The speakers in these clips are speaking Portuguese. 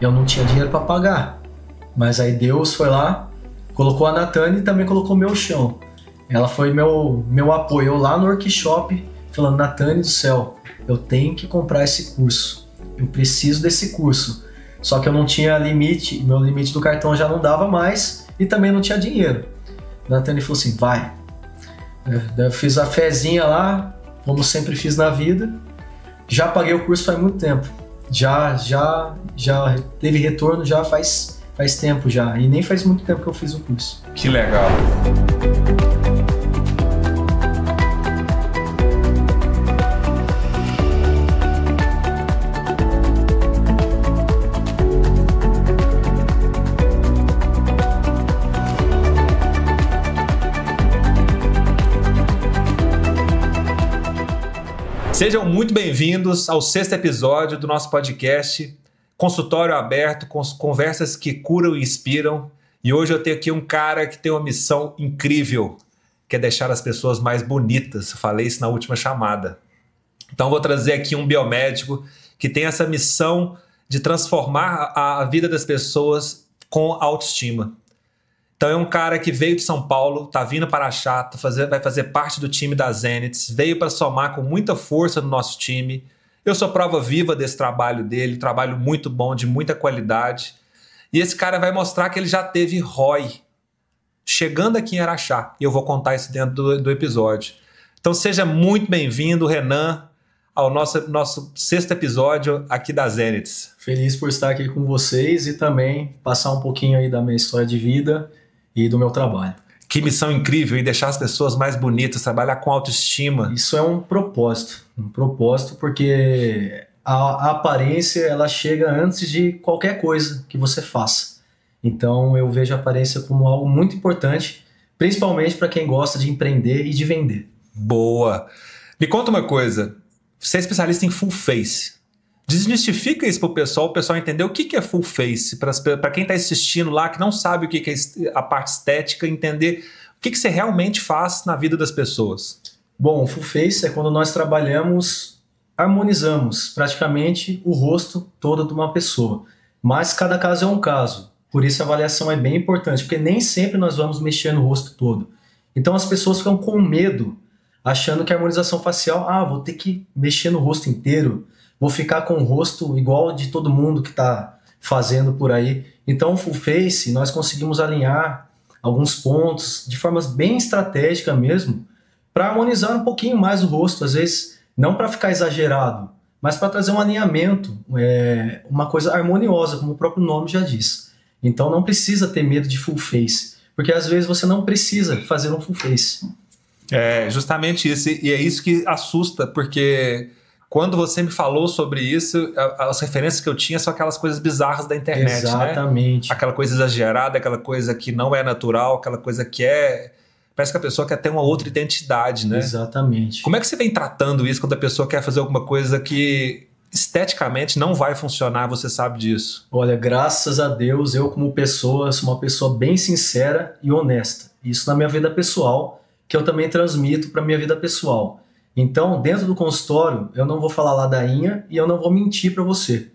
eu não tinha dinheiro para pagar. Mas aí Deus foi lá, colocou a Natane e também colocou meu chão. Ela foi meu apoio. Eu lá no workshop, falando, Natane do céu, eu tenho que comprar esse curso. Eu preciso desse curso. Só que eu não tinha limite, meu limite do cartão já não dava mais e também não tinha dinheiro. A Natane falou assim, vai. Eu fiz a fezinha lá, como sempre fiz na vida. Já paguei o curso faz muito tempo. Já teve retorno, já faz tempo já. E nem faz muito tempo que eu fiz o curso. Que legal. Sejam muito bem-vindos ao 6º episódio do nosso podcast Consultório Aberto, com conversas que curam e inspiram. E hoje eu tenho aqui um cara que tem uma missão incrível, que é deixar as pessoas mais bonitas. Eu falei isso na última chamada. Então vou trazer aqui um biomédico que tem essa missão de transformar a vida das pessoas com autoestima. Então é um cara que veio de São Paulo, tá vindo para Araxá, vai fazer parte do time da Zenith, veio para somar com muita força no nosso time. Eu sou prova viva desse trabalho dele, trabalho muito bom, de muita qualidade. E esse cara vai mostrar que ele já teve ROI chegando aqui em Araxá. E eu vou contar isso dentro do episódio. Então seja muito bem-vindo, Renan, ao nosso 6º episódio aqui da Zenith. Feliz por estar aqui com vocês e também passar um pouquinho aí da minha história de vida e do meu trabalho. Que missão incrível, e deixar as pessoas mais bonitas, trabalhar com autoestima. Isso é um propósito porque a aparência ela chega antes de qualquer coisa que você faça. Então eu vejo a aparência como algo muito importante, principalmente para quem gosta de empreender e de vender. Boa! Me conta uma coisa, você é especialista em full face. Desmistifica isso para o pessoal entender o que é full face, para quem está assistindo lá, que não sabe o que é a parte estética, entender o que você realmente faz na vida das pessoas. Bom, full face é quando nós harmonizamos praticamente o rosto todo de uma pessoa, mas cada caso é um caso, por isso a avaliação é bem importante, porque nem sempre nós vamos mexer no rosto todo. Então as pessoas ficam com medo, achando que a harmonização facial, vou ter que mexer no rosto inteiro, vou ficar com o rosto igual de todo mundo que está fazendo por aí. Então, o Full Face, nós conseguimos alinhar alguns pontos de formas bem estratégicas mesmo, para harmonizar um pouquinho mais o rosto, às vezes não para ficar exagerado, mas para trazer um alinhamento, uma coisa harmoniosa, como o próprio nome já diz. Então, não precisa ter medo de Full Face, porque às vezes você não precisa fazer um Full Face. É justamente isso, e é isso que assusta, porque quando você me falou sobre isso, as referências que eu tinha são aquelas coisas bizarras da internet. Exatamente. Né? Aquela coisa exagerada, aquela coisa que não é natural, aquela coisa que parece que a pessoa quer ter uma outra identidade, né? Exatamente. Como é que você vem tratando isso quando a pessoa quer fazer alguma coisa que esteticamente não vai funcionar, você sabe disso? Olha, graças a Deus, eu como pessoa, sou uma pessoa bem sincera e honesta. Isso na minha vida pessoal, que eu também transmito para minha vida pessoal. Então, dentro do consultório, eu não vou falar ladainha e eu não vou mentir para você.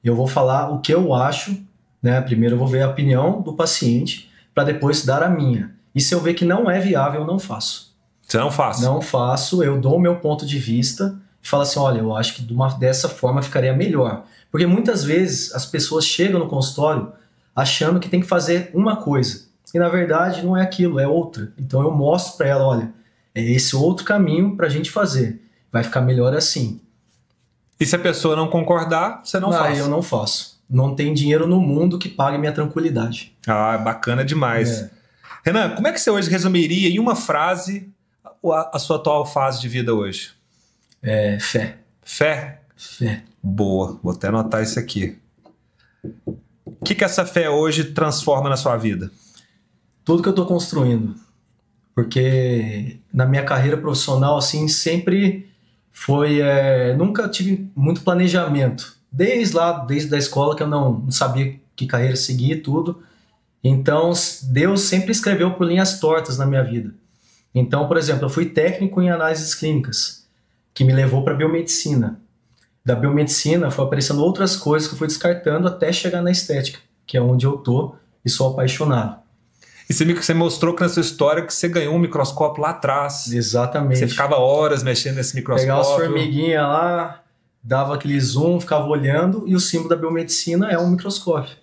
Eu vou falar o que eu acho, né? Primeiro eu vou ver a opinião do paciente, para depois dar a minha. E se eu ver que não é viável, eu não faço. Você não faz? Não faço, eu dou o meu ponto de vista e falo assim, olha, eu acho que dessa forma ficaria melhor. Porque muitas vezes as pessoas chegam no consultório achando que tem que fazer uma coisa. E na verdade não é aquilo, é outra. Então eu mostro para ela, olha, é esse outro caminho para a gente fazer. Vai ficar melhor assim. E se a pessoa não concordar, você não faz? Eu não faço. Não tem dinheiro no mundo que pague minha tranquilidade. Bacana demais. Renan, como é que você hoje resumiria em uma frase a sua atual fase de vida hoje? Fé. Fé? Fé. Boa, vou até anotar isso aqui. O que essa fé hoje transforma na sua vida? Tudo que eu estou construindo. Porque na minha carreira profissional, assim, sempre foi... nunca tive muito planejamento. Desde a escola, que eu não sabia que carreira seguir e tudo. Então, Deus sempre escreveu por linhas tortas na minha vida. Então, por exemplo, eu fui técnico em análises clínicas, que me levou para biomedicina. Da biomedicina foi aparecendo outras coisas que eu fui descartando até chegar na estética, que é onde eu tô e sou apaixonado. E você mostrou que na sua história que você ganhou um microscópio lá atrás. Exatamente. Você ficava horas mexendo nesse microscópio. Pegava as formiguinhas lá, dava aquele zoom, ficava olhando, e o símbolo da biomedicina é um microscópio.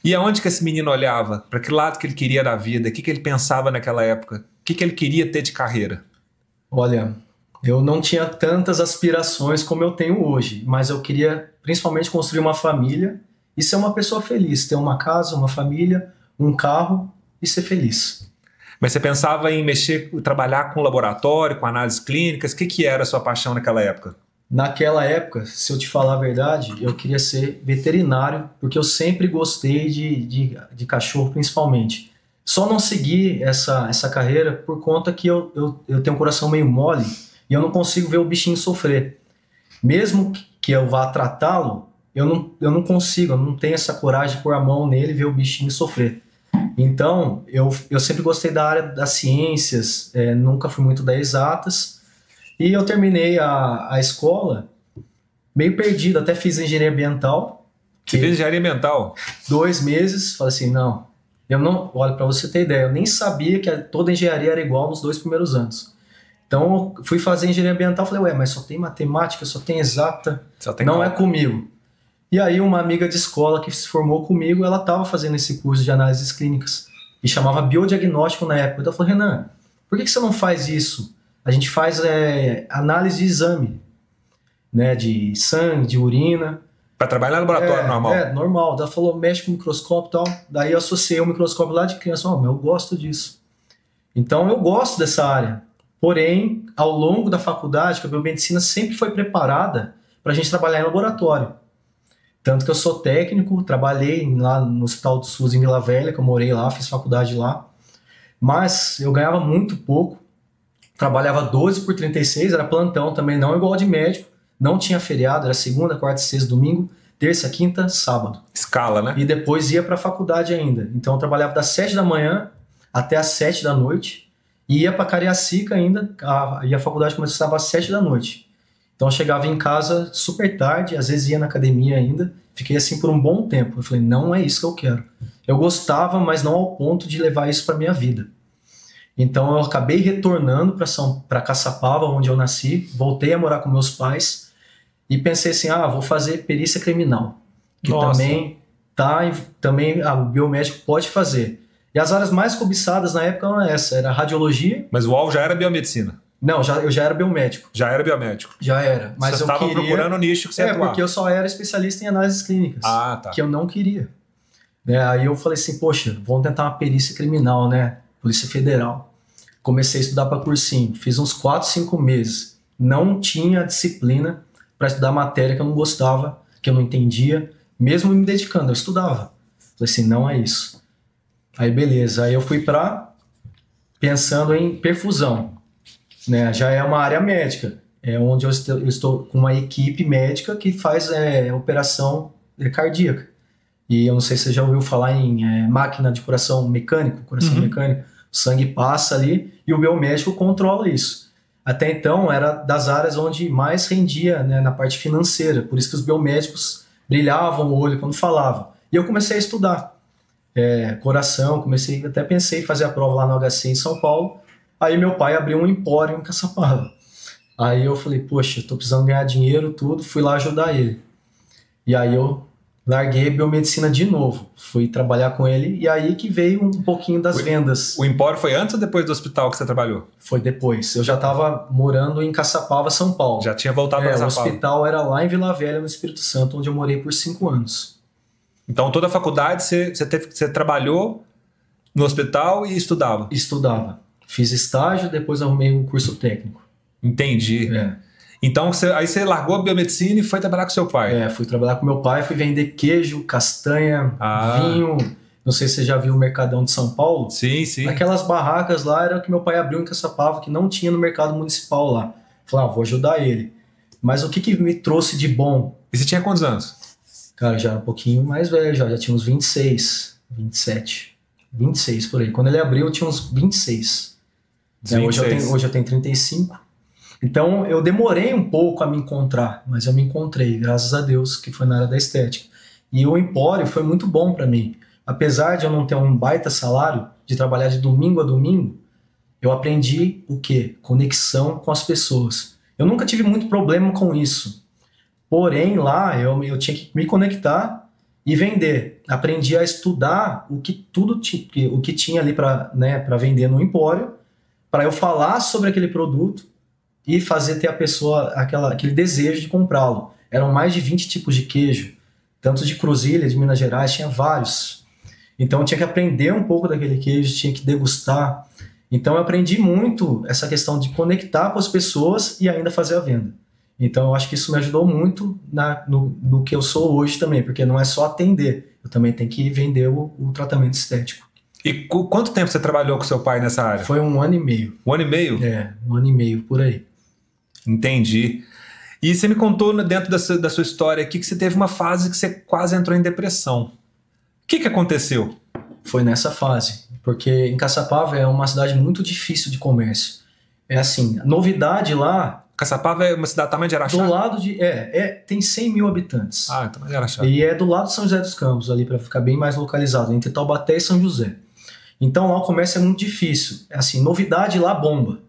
E aonde que esse menino olhava? Para que lado que ele queria da vida? O que ele pensava naquela época? O que ele queria ter de carreira? Olha, eu não tinha tantas aspirações como eu tenho hoje, mas eu queria principalmente construir uma família e ser uma pessoa feliz, ter uma casa, uma família, um carro e ser feliz. Mas você pensava em trabalhar com laboratório, com análises clínicas? O que era a sua paixão naquela época? Naquela época, se eu te falar a verdade, eu queria ser veterinário, porque eu sempre gostei de cachorro, principalmente. Só não segui essa carreira por conta que eu tenho um coração meio mole e eu não consigo ver o bichinho sofrer. Mesmo que eu vá tratá-lo, eu não consigo, eu não tenho essa coragem de pôr a mão nele e ver o bichinho sofrer. Então, eu sempre gostei da área das ciências, nunca fui muito das exatas, e eu terminei a escola meio perdido, até fiz engenharia ambiental. Você fez engenharia ambiental? 2 meses, falei assim, olha, para você ter ideia, eu nem sabia que toda engenharia era igual nos 2 primeiros anos. Então, eu fui fazer engenharia ambiental, falei, mas só tem matemática, só tem exata, não é comigo. E aí uma amiga de escola que se formou comigo, ela estava fazendo esse curso de análises clínicas e chamava biodiagnóstico na época. Então eu falei, Renan, por que você não faz isso? A gente faz análise de exame, né, de sangue, de urina. Para trabalhar no laboratório normal? Normal. Ela falou, mexe com o microscópio e tal. Daí eu associei o microscópio lá de criança. Mas eu gosto disso. Então eu gosto dessa área. Porém, ao longo da faculdade, a biomedicina sempre foi preparada para a gente trabalhar em laboratório. Tanto que eu sou técnico, trabalhei lá no Hospital do SUS em Vila Velha, que eu morei lá, fiz faculdade lá. Mas eu ganhava muito pouco, trabalhava 12 por 36, era plantão também, não igual de médico, não tinha feriado, era segunda, quarta, sexta, domingo, terça, quinta, sábado. Escala, né? E depois ia para a faculdade ainda. Então eu trabalhava das 7 da manhã até as 7 da noite, e ia para Cariacica ainda, e a faculdade começava às 7 da noite. Então eu chegava em casa super tarde, às vezes ia na academia ainda, fiquei assim por um bom tempo. Eu falei, não é isso que eu quero. Eu gostava, mas não ao ponto de levar isso para minha vida. Então eu acabei retornando para Caçapava, onde eu nasci, voltei a morar com meus pais e pensei assim, vou fazer perícia criminal, que também o biomédico pode fazer. E as áreas mais cobiçadas na época eram era radiologia. Mas o alvo já era biomedicina? Não, eu já era biomédico. Já era biomédico? Já era. Mas você estava procurando o nicho que você atuava. Porque eu só era especialista em análises clínicas. Tá. Que eu não queria. Aí eu falei assim, poxa, vamos tentar uma perícia criminal, né? Polícia Federal. Comecei a estudar para cursinho. Fiz uns 4, 5 meses. Não tinha disciplina para estudar matéria que eu não gostava, que eu não entendia. Mesmo me dedicando, eu estudava. Falei assim, não é isso. Aí beleza. Aí eu fui pensando em perfusão. Né, já é uma área médica, onde eu estou com uma equipe médica que faz operação cardíaca. E eu não sei se você já ouviu falar em máquina de coração mecânico, mecânico. O sangue passa ali e o biomédico controla isso. Até então era das áreas onde mais rendia, né, na parte financeira, por isso que os biomédicos brilhavam o olho quando falavam. E eu comecei a estudar coração, até pensei em fazer a prova lá no HC em São Paulo. Aí meu pai abriu um empório em Caçapava. Aí eu falei, poxa, eu tô precisando ganhar dinheiro, tudo. Fui lá ajudar ele. E aí eu larguei biomedicina de novo. Fui trabalhar com ele e aí que veio um pouquinho das vendas. O empório foi antes ou depois do hospital que você trabalhou? Foi depois. Eu já estava morando em Caçapava, São Paulo. Já tinha voltado para Caçapava. O hospital era lá em Vila Velha, no Espírito Santo, onde eu morei por 5 anos. Então toda a faculdade você trabalhou no hospital e estudava? Estudava. Fiz estágio, depois arrumei um curso técnico. Entendi. Então aí você largou a biomedicina e foi trabalhar com seu pai? Fui trabalhar com meu pai, fui vender queijo, castanha, vinho. Não sei se você já viu o Mercadão de São Paulo. Sim, sim. Aquelas barracas lá era o que meu pai abriu em Caçapava, que não tinha no mercado municipal lá. Falei, vou ajudar ele. Mas o que me trouxe de bom? E você tinha quantos anos? Cara, já era um pouquinho mais velho, já tinha uns 26, 27, 26 por aí. Quando ele abriu, eu tinha uns 26. Hoje eu tenho 35. Então, eu demorei um pouco a me encontrar, mas eu me encontrei, graças a Deus, que foi na área da estética. E o Empório foi muito bom para mim. Apesar de eu não ter um baita salário, de trabalhar de domingo a domingo, eu aprendi o quê? Conexão com as pessoas. Eu nunca tive muito problema com isso. Porém, lá eu tinha que me conectar e vender. Aprendi a estudar o que tinha ali para, né, para vender no Empório, para eu falar sobre aquele produto e fazer ter a pessoa aquele desejo de comprá-lo. Eram mais de 20 tipos de queijo, tanto de Cruzilha, de Minas Gerais, tinha vários. Então eu tinha que aprender um pouco daquele queijo, tinha que degustar. Então eu aprendi muito essa questão de conectar com as pessoas e ainda fazer a venda. Então eu acho que isso me ajudou muito no que eu sou hoje também, porque não é só atender, eu também tenho que vender o tratamento estético. E quanto tempo você trabalhou com seu pai nessa área? Foi 1 ano e meio. 1 ano e meio? É, 1 ano e meio, por aí. Entendi. E você me contou dentro da sua história aqui que você teve uma fase que você quase entrou em depressão. O que aconteceu? Foi nessa fase, porque em Caçapava é uma cidade muito difícil de comércio. É assim, novidade lá... Caçapava é uma cidade tamanho de Araxá? Do lado de... tem 100 mil habitantes. Ah, tamanho de Araxá. E é do lado de São José dos Campos, ali, para ficar bem mais localizado, entre Taubaté e São José. Então lá o comércio é muito difícil. É assim, novidade lá bomba.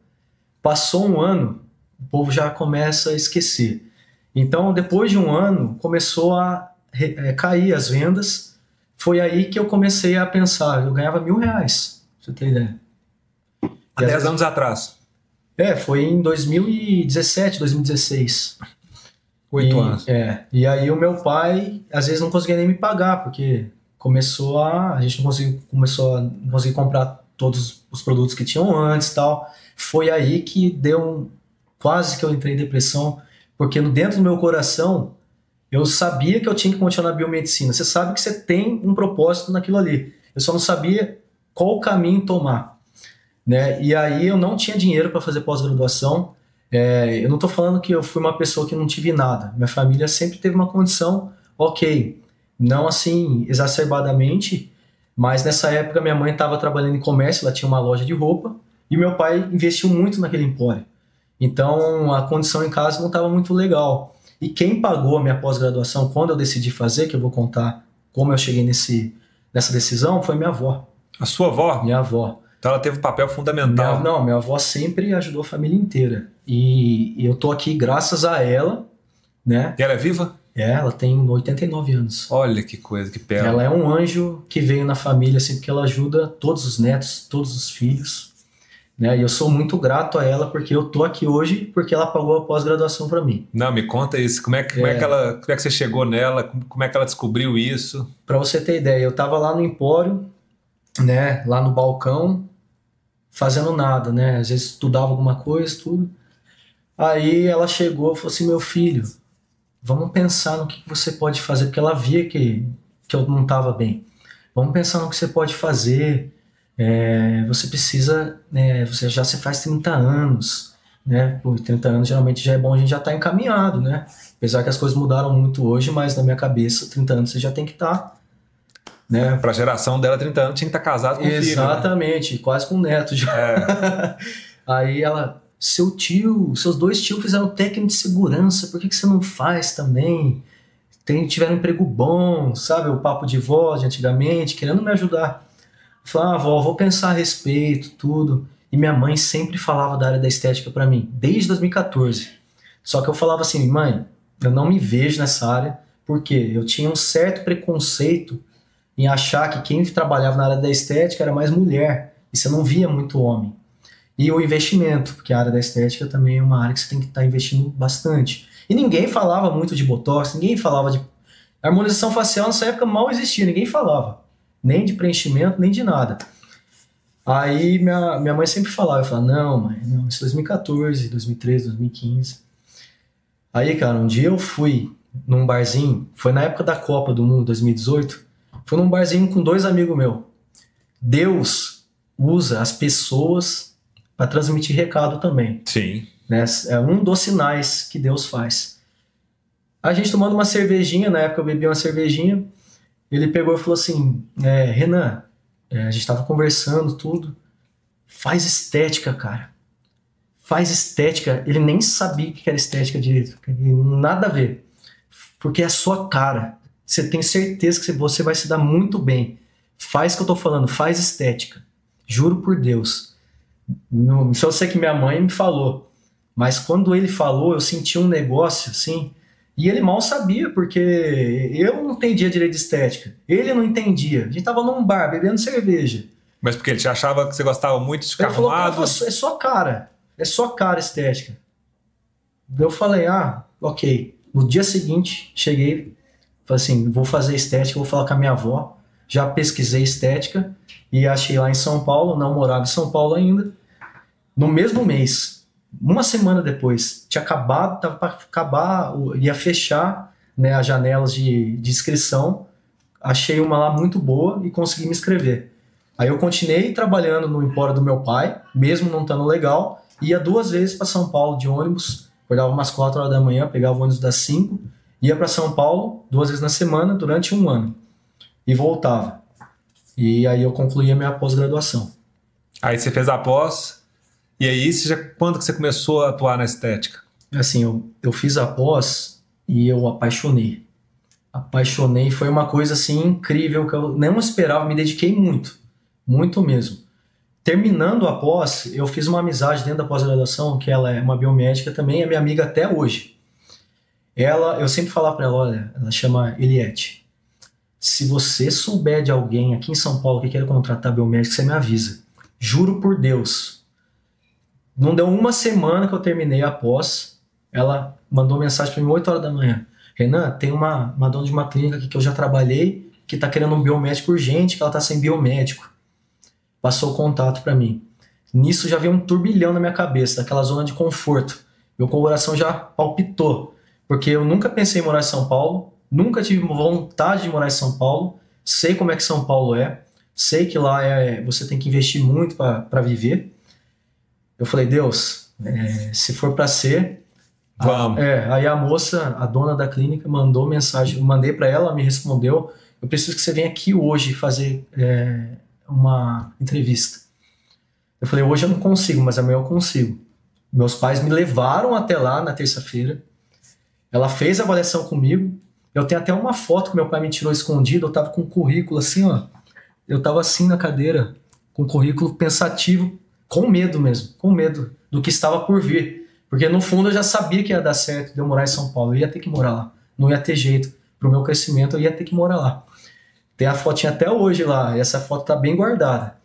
Passou 1 ano, o povo já começa a esquecer. Então, depois de 1 ano, começou a cair as vendas. Foi aí que eu comecei a pensar. Eu ganhava R$1.000, pra você ter ideia. Há 10 anos atrás. Foi em 2017, 2016. 8 anos. E aí o meu pai, às vezes, não conseguia nem me pagar, porque a gente começou a não conseguir comprar todos os produtos que tinham antes e tal. Foi aí que deu quase que eu entrei em depressão, porque dentro do meu coração eu sabia que eu tinha que continuar na biomedicina. Você sabe que você tem um propósito naquilo ali. Eu só não sabia qual caminho tomar, né? E aí eu não tinha dinheiro para fazer pós-graduação. Eu não estou falando que eu fui uma pessoa que não tive nada. Minha família sempre teve uma condição ok, não assim exacerbadamente, mas nessa época minha mãe estava trabalhando em comércio, ela tinha uma loja de roupa, e meu pai investiu muito naquele empório. Então a condição em casa não estava muito legal. E quem pagou a minha pós-graduação quando eu decidi fazer, que eu vou contar como eu cheguei nessa decisão, foi minha avó. A sua avó? Minha avó. Então ela teve um papel fundamental. Minha avó sempre ajudou a família inteira. E eu tô aqui graças a ela, né? E ela é viva? Ela tem 89 anos. Olha que coisa, que pérola. Ela é um anjo que veio na família, assim, porque ela ajuda todos os netos, todos os filhos, né? E eu sou muito grato a ela, porque eu tô aqui hoje porque ela pagou a pós-graduação para mim. Não, me conta isso. Como é que você chegou nela? Como é que ela descobriu isso? Para você ter ideia, eu tava lá no Empório, né? Lá no balcão, fazendo nada, né? Às vezes estudava alguma coisa, tudo. Aí ela chegou e falou assim: meu filho, vamos pensar no que você pode fazer, porque ela via que eu não estava bem. Vamos pensar no que você pode fazer. Você precisa, você faz 30 anos, né? Por 30 anos geralmente já é bom, a gente já está encaminhado, né? Apesar que as coisas mudaram muito hoje, mas na minha cabeça 30 anos você já tem que estar, né? Para a geração dela, 30 anos tinha que estar casado com filho. Exatamente, né? Quase com um neto já. Aí ela: seus 2 tios fizeram técnico de segurança, por que você não faz também? Tiveram um emprego bom, sabe? O papo de vó de antigamente, querendo me ajudar. Eu falei: vó, vou pensar a respeito, tudo. E minha mãe sempre falava da área da estética para mim, desde 2014. Só que eu falava assim: mãe, eu não me vejo nessa área, porque eu tinha um certo preconceito em achar que quem trabalhava na área da estética era mais mulher, e você não via muito homem. E o investimento, porque a área da estética também é uma área que você tem que estar investindo bastante. E ninguém falava muito de botox, ninguém falava de... harmonização facial nessa época mal existia, ninguém falava. Nem de preenchimento, nem de nada. Aí minha mãe sempre falava, eu falava: não, mãe, não, isso é 2014, 2013, 2015. Aí, cara, um dia eu fui num barzinho, foi na época da Copa do Mundo, 2018, fui num barzinho com 2 amigos meus. Deus usa as pessoas para transmitir recado também. Sim. Né? É um dos sinais que Deus faz. A gente tomando uma cervejinha, na época eu bebi uma cervejinha, ele pegou e falou assim: Renan, a gente tava conversando tudo, faz estética, cara. faz estética. Ele nem sabia o que era estética direito. Nada a ver. Porque é a sua cara. Você tem certeza que você vai se dar muito bem. Faz o que eu tô falando, faz estética. Juro por Deus. Só sei que minha mãe me falou. Mas quando ele falou, eu senti um negócio assim. E ele mal sabia, porque eu não entendia direito de estética. Ele não entendia. A gente tava num bar, bebendo cerveja. Mas porque ele te achava que você gostava muito de ficar arrumado? Ele falou, é sua cara. É sua cara estética. Eu falei, ok. No dia seguinte, cheguei, falei assim, vou fazer estética, vou falar com a minha avó. Já pesquisei estética e achei lá em São Paulo, não morava em São Paulo ainda. No mesmo mês, uma semana depois, tinha acabado, estava para acabar, ia fechar, né, as janelas de inscrição. Achei uma lá muito boa e consegui me inscrever. Aí eu continuei trabalhando no empório do meu pai, mesmo não estando legal, ia 2 vezes para São Paulo de ônibus, acordava umas 4 horas da manhã, pegava o ônibus das 5, ia para São Paulo 2 vezes na semana durante 1 ano e voltava. E aí eu concluí a minha pós-graduação. Aí você fez a pós, e aí quando que você começou a atuar na estética? Assim, eu fiz a pós e eu apaixonei. Apaixonei, foi uma coisa assim incrível que eu não esperava, me dediquei muito mesmo. Terminando a pós, eu fiz uma amizade dentro da pós-graduação, que ela é uma biomédica também, é minha amiga até hoje. Eu sempre falava para ela, olha, ela chama Eliette. Se você souber de alguém aqui em São Paulo que queira contratar biomédico, você me avisa. Juro por Deus. Não deu uma semana que eu terminei a pós, ela mandou mensagem para mim 8 horas da manhã. Renan, tem uma dona de uma clínica aqui que eu já trabalhei, que está querendo um biomédico urgente, que ela está sem biomédico. Passou o contato para mim. Nisso já veio um turbilhão na minha cabeça, daquela zona de conforto. Meu coração já palpitou, porque eu nunca pensei em morar em São Paulo, nunca tive vontade de morar em São Paulo, sei como é que São Paulo é, sei que lá você tem que investir muito para viver. Eu falei, Deus, se for para ser... Vamos. Aí a moça, a dona da clínica, mandou mensagem, eu mandei para ela, me respondeu, eu preciso que você venha aqui hoje fazer uma entrevista. Eu falei, hoje eu não consigo, mas amanhã eu consigo. Meus pais me levaram até lá na terça-feira, ela fez a avaliação comigo, eu tenho até uma foto que meu pai me tirou escondido, eu tava com o currículo assim, ó, eu tava assim na cadeira, com o currículo pensativo, com medo mesmo, com medo do que estava por vir. Porque no fundo eu já sabia que ia dar certo de eu morar em São Paulo, eu ia ter que morar lá, não ia ter jeito, pro meu crescimento eu ia ter que morar lá. Tem a fotinha até hoje lá, e essa foto tá bem guardada.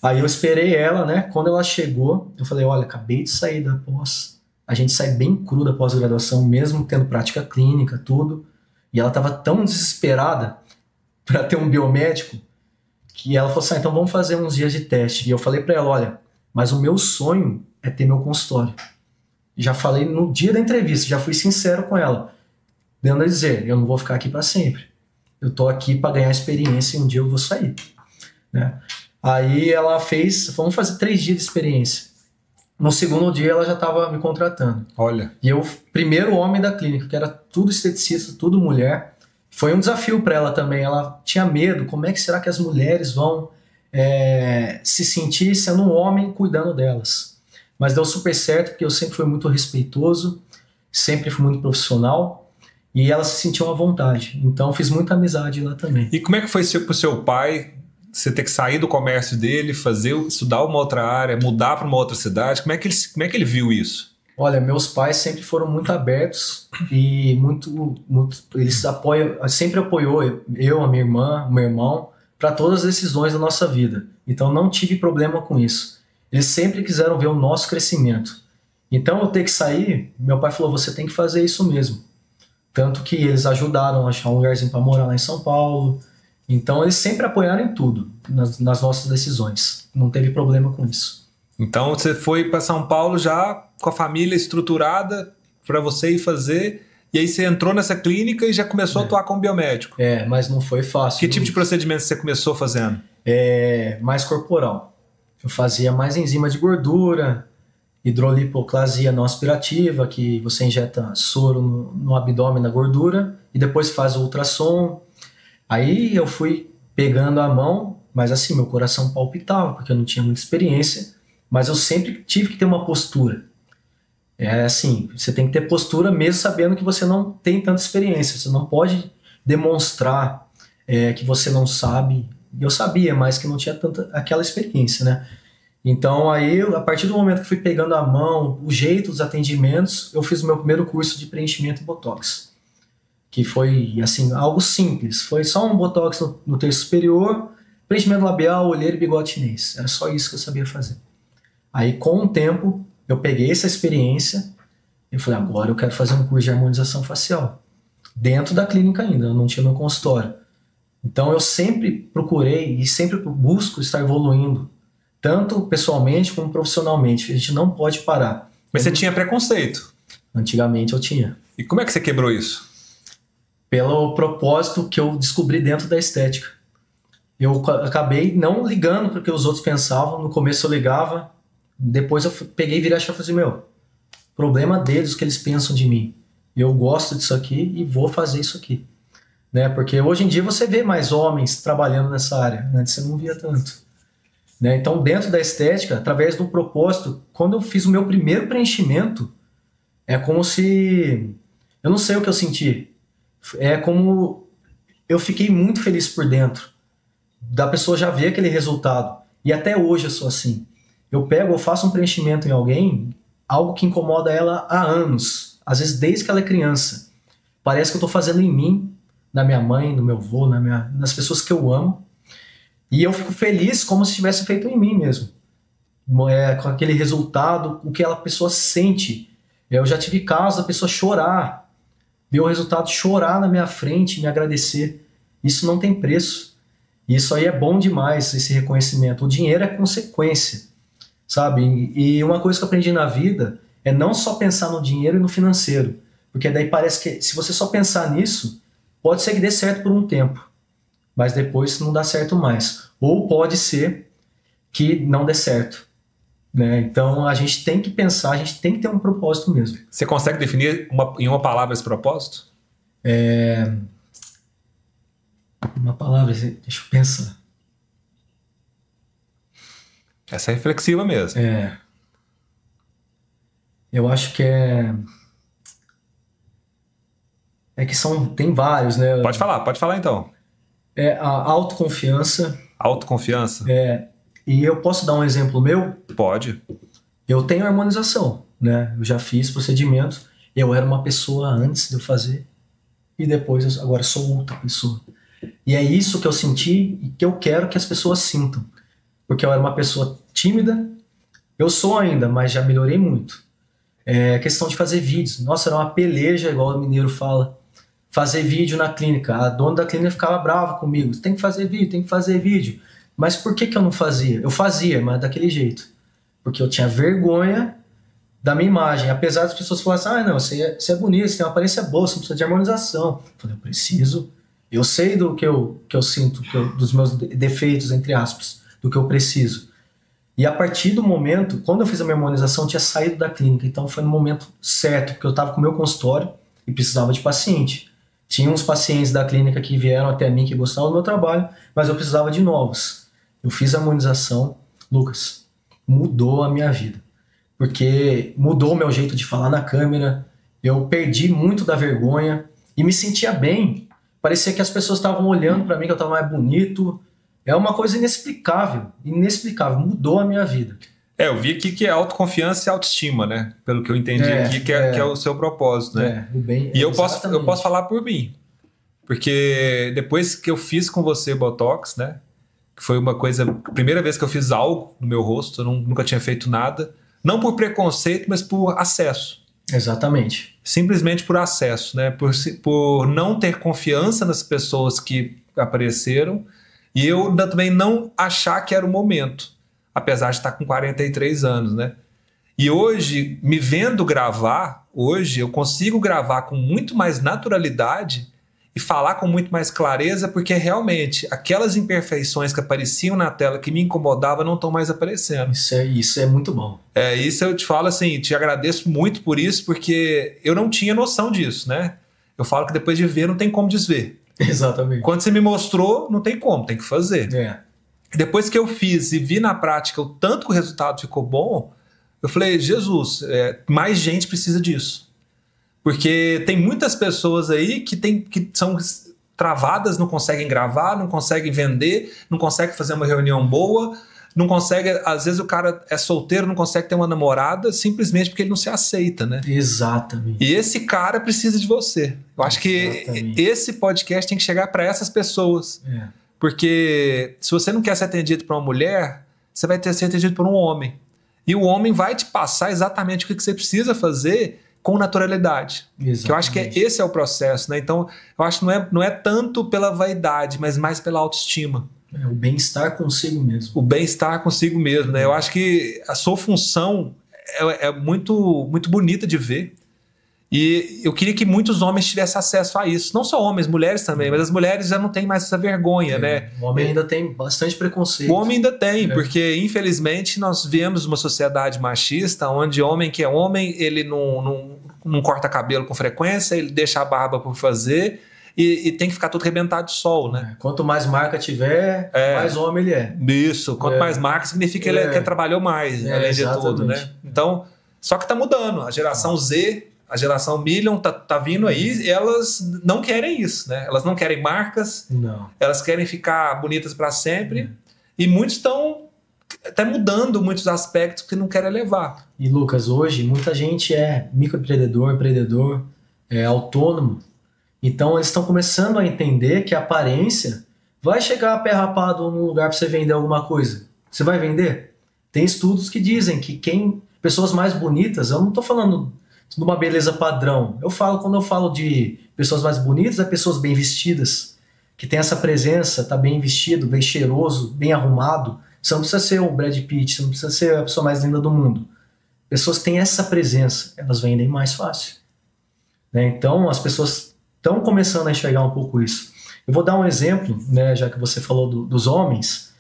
Aí eu esperei ela, né, quando ela chegou, eu falei, olha, acabei de sair da pós, a gente sai bem cru da pós-graduação, mesmo tendo prática clínica, tudo, e ela tava tão desesperada para ter um biomédico, que ela falou assim, então vamos fazer uns dias de teste. E eu falei para ela, olha, mas o meu sonho é ter meu consultório. Já falei no dia da entrevista, já fui sincero com ela, dando a dizer, eu não vou ficar aqui para sempre. Eu tô aqui para ganhar experiência e um dia eu vou sair, né? Aí ela fez, vamos fazer 3 dias de experiência. No segundo dia ela já estava me contratando. Olha. E eu, primeiro homem da clínica, que era tudo esteticista, tudo mulher. Foi um desafio para ela também. Ela tinha medo, como é que será que as mulheres vão se sentir sendo um homem cuidando delas? Mas deu super certo, porque eu sempre fui muito respeitoso, sempre fui muito profissional. E elas se sentiam à vontade. Então fiz muita amizade lá também. E como é que foi pro seu pai você ter que sair do comércio dele, estudar uma outra área, mudar para uma outra cidade? Como é que ele viu isso? Olha, meus pais sempre foram muito abertos e eles sempre apoiou eu, a minha irmã, o meu irmão, para todas as decisões da nossa vida. Então não tive problema com isso. Eles sempre quiseram ver o nosso crescimento. Então eu ter que sair, meu pai falou, você tem que fazer isso mesmo. Tanto que eles ajudaram a achar um lugarzinho para morar lá em São Paulo. Então eles sempre apoiaram em tudo, nas nossas decisões. Não teve problema com isso. Então você foi para São Paulo já com a família estruturada para você ir fazer, e aí você entrou nessa clínica e já começou a atuar como biomédico. Mas não foi fácil. Que tipo de procedimento você começou fazendo? Mais corporal. Eu fazia mais enzima de gordura, hidrolipoclasia não aspirativa, que você injeta soro no abdômen da gordura e depois faz o ultrassom. Aí eu fui pegando a mão, mas assim, meu coração palpitava, porque eu não tinha muita experiência. mas eu sempre tive que ter uma postura. É assim, você tem que ter postura mesmo sabendo que você não tem tanta experiência. Você não pode demonstrar que você não sabe. Eu sabia, mas que não tinha tanta aquela experiência, né? Então aí, a partir do momento que fui pegando a mão, o jeito dos atendimentos, eu fiz o meu primeiro curso de preenchimento em Botox. Que foi, assim, algo simples. Foi só um Botox no terço superior, preenchimento labial, olheira e bigode chinês. Era só isso que eu sabia fazer. Aí, com o tempo, eu peguei essa experiência e falei, agora eu quero fazer um curso de harmonização facial. Dentro da clínica ainda, eu não tinha meu consultório. Então, eu sempre procurei e sempre busco estar evoluindo, tanto pessoalmente como profissionalmente. A gente não pode parar. Mas você tinha preconceito? Antigamente eu tinha. E como é que você quebrou isso? Pelo propósito que eu descobri dentro da estética. Eu acabei não ligando para o que os outros pensavam. No começo eu ligava, depois eu peguei e virei a chave e falei, meu, problema deles, o que eles pensam de mim. Eu gosto disso aqui e vou fazer isso aqui. Né? Porque hoje em dia você vê mais homens trabalhando nessa área. Antes você não via tanto. Né? Então, dentro da estética, através do propósito, quando eu fiz o meu primeiro preenchimento, é como se... Eu não sei o que eu senti. É como... Eu fiquei muito feliz por dentro. Da pessoa já ver aquele resultado. E até hoje eu sou assim. Eu faço um preenchimento em alguém, algo que incomoda ela há anos. Às vezes desde que ela é criança. Parece que eu estou fazendo em mim, na minha mãe, no meu avô, nas pessoas que eu amo. E eu fico feliz como se tivesse feito em mim mesmo. Com aquele resultado, o que a pessoa sente. Eu já tive casos da pessoa chorar, ver o resultado chorar na minha frente, me agradecer. Isso não tem preço. Isso aí é bom demais, esse reconhecimento. O dinheiro é consequência, sabe? E uma coisa que eu aprendi na vida é não só pensar no dinheiro e no financeiro. Porque daí parece que se você só pensar nisso, pode ser que dê certo por um tempo, mas depois não dá certo mais. Ou pode ser que não dê certo. Né? Então a gente tem que pensar, a gente tem que ter um propósito mesmo. Você consegue definir em uma palavra esse propósito? Uma palavra, deixa eu pensar. Essa é reflexiva mesmo. Eu acho que que tem vários, né? Pode falar então. A autoconfiança. Autoconfiança? E eu posso dar um exemplo meu? Pode. Eu tenho harmonização, né? Eu já fiz procedimentos. Eu era uma pessoa antes de eu fazer e depois agora sou outra pessoa. E é isso que eu senti e que eu quero que as pessoas sintam. Porque eu era uma pessoa tímida, eu sou ainda, mas já melhorei muito. Questão de fazer vídeos. Nossa, era uma peleja, igual o mineiro fala. Fazer vídeo na clínica. A dona da clínica ficava brava comigo. Tem que fazer vídeo, tem que fazer vídeo. Mas por que eu não fazia? Eu fazia, mas daquele jeito. Porque eu tinha vergonha da minha imagem. Apesar das pessoas falarem não, você é bonito, você tem uma aparência boa, você não precisa de harmonização. Eu falei, eu preciso. Eu sei do que eu sinto, dos meus defeitos, entre aspas, do que eu preciso. E a partir do momento, quando eu fiz a minha harmonização, eu tinha saído da clínica. Então foi no momento certo, porque eu estava com o meu consultório e precisava de paciente. Tinha uns pacientes da clínica que vieram até mim que gostavam do meu trabalho, mas eu precisava de novos. Eu fiz a harmonização, Lucas, mudou a minha vida. Porque mudou o meu jeito de falar na câmera, eu perdi muito da vergonha e me sentia bem. Parecia que as pessoas estavam olhando para mim, que eu estava mais bonito. É uma coisa inexplicável, mudou a minha vida. Eu vi aqui que é autoconfiança e autoestima, né? Pelo que eu entendi aqui, que é o seu propósito, né? E eu posso falar por mim. Porque depois que eu fiz com você Botox, né? Que foi uma coisa... A primeira vez que eu fiz algo no meu rosto, eu nunca tinha feito nada. Não por preconceito, mas por acesso. Exatamente. Simplesmente por acesso, né? Por não ter confiança nas pessoas que apareceram. E eu também não achar que era o momento. Apesar de estar com 43 anos, né? E hoje, me vendo gravar, eu consigo gravar com muito mais naturalidade e falar com muito mais clareza, porque realmente aquelas imperfeições que apareciam na tela que me incomodavam não estão mais aparecendo. Isso é muito bom. Isso eu te falo assim, te agradeço muito por isso, porque eu não tinha noção disso, né? Eu falo que depois de ver não tem como desver. Exatamente. Quando você me mostrou, não tem como, tem que fazer. Depois que eu fiz e vi na prática o tanto que o resultado ficou bom, eu falei, Jesus, mais gente precisa disso. Porque tem muitas pessoas aí que são travadas, não conseguem gravar, não conseguem vender, não conseguem fazer uma reunião boa, não consegue, às vezes o cara é solteiro, não consegue ter uma namorada, simplesmente porque ele não se aceita, né? Exatamente. E esse cara precisa de você. Eu acho que esse podcast tem que chegar para essas pessoas. Porque se você não quer ser atendido por uma mulher, você vai ter que ser atendido por um homem. E o homem vai te passar exatamente o que você precisa fazer com naturalidade. Exatamente. Que eu acho que esse é o processo, né? Então, eu acho que não é tanto pela vaidade, mas mais pela autoestima. O bem-estar consigo mesmo. O bem-estar consigo mesmo, né? Eu acho que a sua função é muito, muito bonita de ver. E eu queria que muitos homens tivessem acesso a isso. Não só homens, mulheres também, mas as mulheres já não têm mais essa vergonha, né? O homem ainda tem bastante preconceito. O homem ainda tem, porque infelizmente nós vivemos uma sociedade machista, onde homem que é homem, ele não corta cabelo com frequência, ele deixa a barba por fazer e tem que ficar todo arrebentado de sol, né? Quanto mais marca tiver, mais homem ele é. Isso, quanto mais marca significa que ele trabalhou mais, além de tudo, né? Então, só que tá mudando. A geração Z, a geração Million tá vindo aí, e elas não querem isso, né? Elas não querem marcas, elas querem ficar bonitas para sempre, e muitos estão até mudando muitos aspectos que não querem levar. E Lucas, hoje muita gente é microempreendedor, empreendedor, autônomo, então eles estão começando a entender que a aparência vai chegar a pé rapado num lugar para você vender alguma coisa. Você vai vender? Tem estudos que dizem que pessoas mais bonitas, eu não estou falando de uma beleza padrão. Quando eu falo de pessoas mais bonitas, é pessoas bem vestidas, que tem essa presença, tá bem vestido, bem cheiroso, bem arrumado. Você não precisa ser o Brad Pitt, você não precisa ser a pessoa mais linda do mundo. Pessoas que têm essa presença, elas vendem mais fácil. Né? Então, as pessoas estão começando a enxergar um pouco isso. Eu vou dar um exemplo, né, já que você falou dos homens.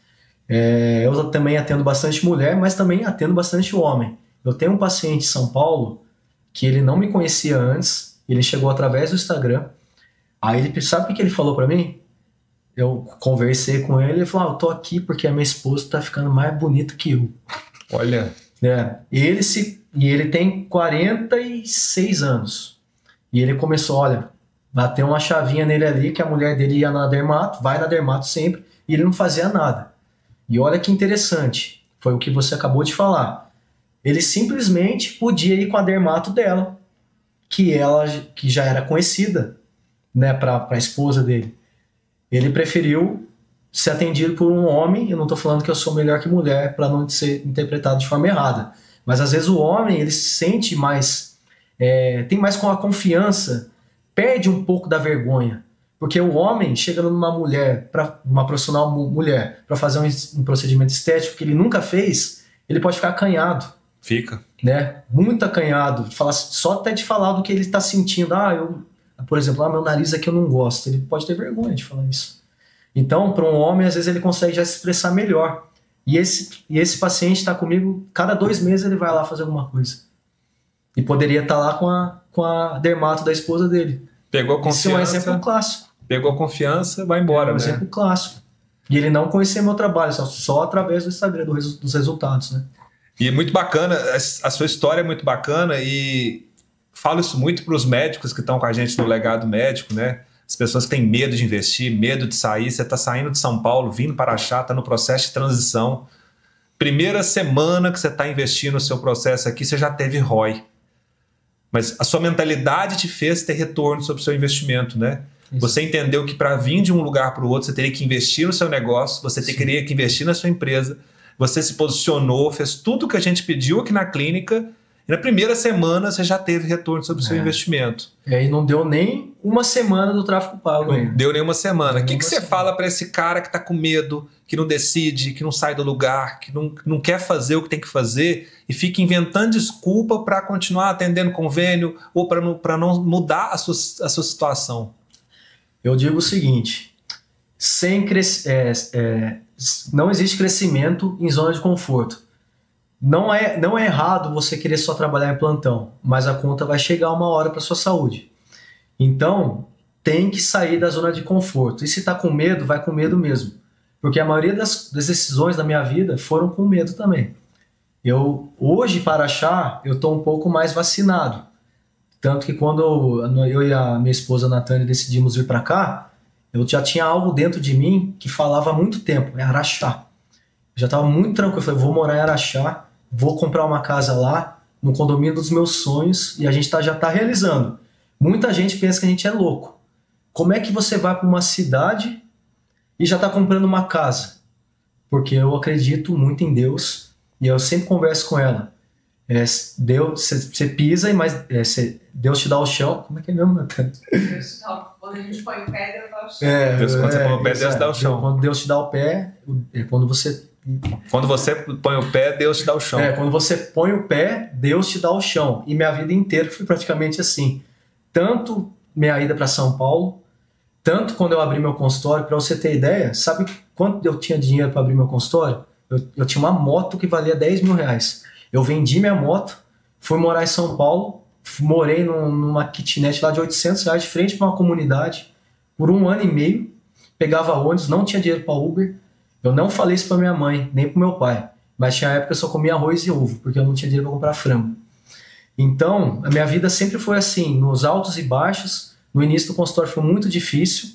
Eu também atendo bastante mulher, mas também atendo bastante homem. Eu tenho um paciente em São Paulo que ele não me conhecia antes, ele chegou através do Instagram. Aí ele, sabe o que ele falou pra mim? Eu conversei com ele, ele falou, eu tô aqui porque a minha esposa tá ficando mais bonita que eu. Olha. E ele tem 46 anos. E ele começou, olha, bateu uma chavinha nele ali, que a mulher dele ia na dermato, vai na dermato sempre, e ele não fazia nada. E olha que interessante, foi o que você acabou de falar. Ele simplesmente podia ir com a dermato dela, que já era conhecida, né, para a esposa dele. Ele preferiu ser atendido por um homem. Eu não estou falando que eu sou melhor que mulher para não ser interpretado de forma errada, mas às vezes o homem ele se sente mais, tem mais com a confiança, perde um pouco da vergonha, porque o homem chegando numa mulher, uma profissional mulher, para fazer um procedimento estético que ele nunca fez, ele pode ficar acanhado. Fica. Né? Muito acanhado. Só até de falar do que ele está sentindo. Por exemplo, meu nariz aqui eu não gosto. Ele pode ter vergonha de falar isso. Então, para um homem, às vezes ele consegue já se expressar melhor. E esse paciente está comigo, cada 2 meses ele vai lá fazer alguma coisa. E poderia estar lá com a dermato da esposa dele. Pegou confiança. Isso é um exemplo clássico. Pegou confiança, vai embora. É um exemplo clássico. E ele não conhecia meu trabalho, só através do Instagram, dos resultados, né? E muito bacana, a sua história é muito bacana, e falo isso muito para os médicos que estão com a gente no Legado Médico, né? As pessoas que têm medo de investir, medo de sair. Você está saindo de São Paulo, vindo para Araxá, está no processo de transição. Primeira semana que você está investindo no seu processo aqui, você já teve ROI. Mas a sua mentalidade te fez ter retorno sobre o seu investimento, né? Isso. Você entendeu que para vir de um lugar para o outro, você teria que investir no seu negócio, você teria que investir na sua empresa. Você se posicionou, fez tudo o que a gente pediu aqui na clínica, e na primeira semana você já teve retorno sobre o seu investimento. E não deu nem uma semana do tráfego pago. Não deu nem uma semana. O que você fala para esse cara que está com medo, que não decide, que não sai do lugar, que não quer fazer o que tem que fazer e fica inventando desculpa para continuar atendendo convênio ou para não mudar a sua situação? Eu digo o seguinte, não existe crescimento em zona de conforto. Não é errado você querer só trabalhar em plantão, mas a conta vai chegar uma hora para sua saúde. Então, tem que sair da zona de conforto. E se está com medo, vai com medo mesmo. Porque a maioria das decisões da minha vida foram com medo também. Hoje, para achar, eu estou um pouco mais vacinado. Tanto que quando eu e a minha esposa Natânia decidimos vir para cá, eu já tinha algo dentro de mim que falava há muito tempo, é Araxá. Eu já estava muito tranquilo, eu falei, vou morar em Araxá, vou comprar uma casa lá, no condomínio dos meus sonhos, e a gente já está realizando. Muita gente pensa que a gente é louco. Como é que você vai para uma cidade e já está comprando uma casa? Porque eu acredito muito em Deus, e eu sempre converso com ela. Deus, você pisa, mas Deus te dá o chão. Como é que é mesmo, Natânia? Quando a gente põe o pé, Deus dá o chão. Quando você põe o pé, Deus te dá o chão. Quando Deus te dá o pé, é quando você... Quando você põe o pé, Deus te dá o chão. Quando você põe o pé, Deus te dá o chão. E minha vida inteira foi praticamente assim. Tanto minha ida para São Paulo, tanto quando eu abri meu consultório, para você ter ideia, sabe quanto eu tinha dinheiro para abrir meu consultório? Eu tinha uma moto que valia 10 mil reais. Eu vendi minha moto, fui morar em São Paulo, morei numa kitnet lá de 800 reais de frente para uma comunidade por 1 ano e meio, pegava ônibus, não tinha dinheiro para Uber. Eu não falei isso para minha mãe, nem para meu pai, mas tinha época que eu só comia arroz e ovo, porque eu não tinha dinheiro para comprar frango. Então, a minha vida sempre foi assim, nos altos e baixos. No início do consultório foi muito difícil.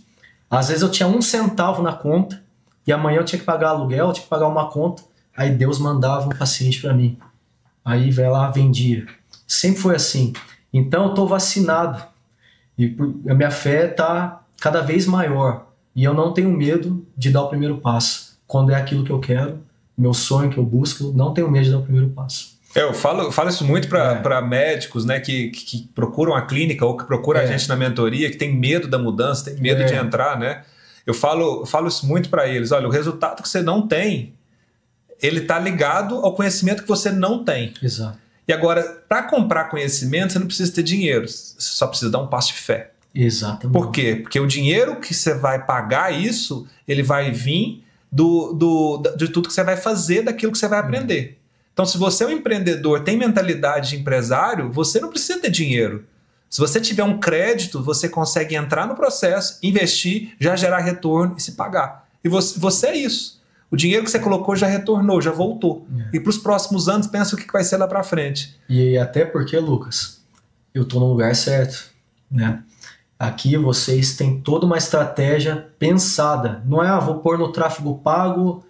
Às vezes eu tinha 1 centavo na conta, e amanhã eu tinha que pagar aluguel, eu tinha que pagar uma conta, aí Deus mandava um paciente para mim. Aí vai lá, vendia. Sempre foi assim. Então eu estou vacinado. E a minha fé está cada vez maior. E eu não tenho medo de dar o primeiro passo. Quando é aquilo que eu quero, meu sonho que eu busco, eu não tenho medo de dar o primeiro passo. Eu falo isso muito para médicos, né, que procuram a clínica ou que procuram a gente na mentoria, que tem medo da mudança, tem medo de entrar, né? Eu falo isso muito para eles. Olha, o resultado que você não tem, ele está ligado ao conhecimento que você não tem. Exato. E agora, para comprar conhecimento, você não precisa ter dinheiro, você só precisa dar um passo de fé. Exatamente. Por quê? Porque o dinheiro que você vai pagar isso, ele vai vir de tudo que você vai fazer, daquilo que você vai aprender. Então, se você é um empreendedor, tem mentalidade de empresário, você não precisa ter dinheiro. Se você tiver um crédito, você consegue entrar no processo, investir, já gerar retorno e se pagar. E você é isso. O dinheiro que você colocou já retornou, já voltou. E para os próximos anos, pensa o que vai ser lá para frente. E até porque, Lucas, eu estou no lugar certo, né? Aqui vocês têm toda uma estratégia pensada. Não é, vou pôr no tráfego pago,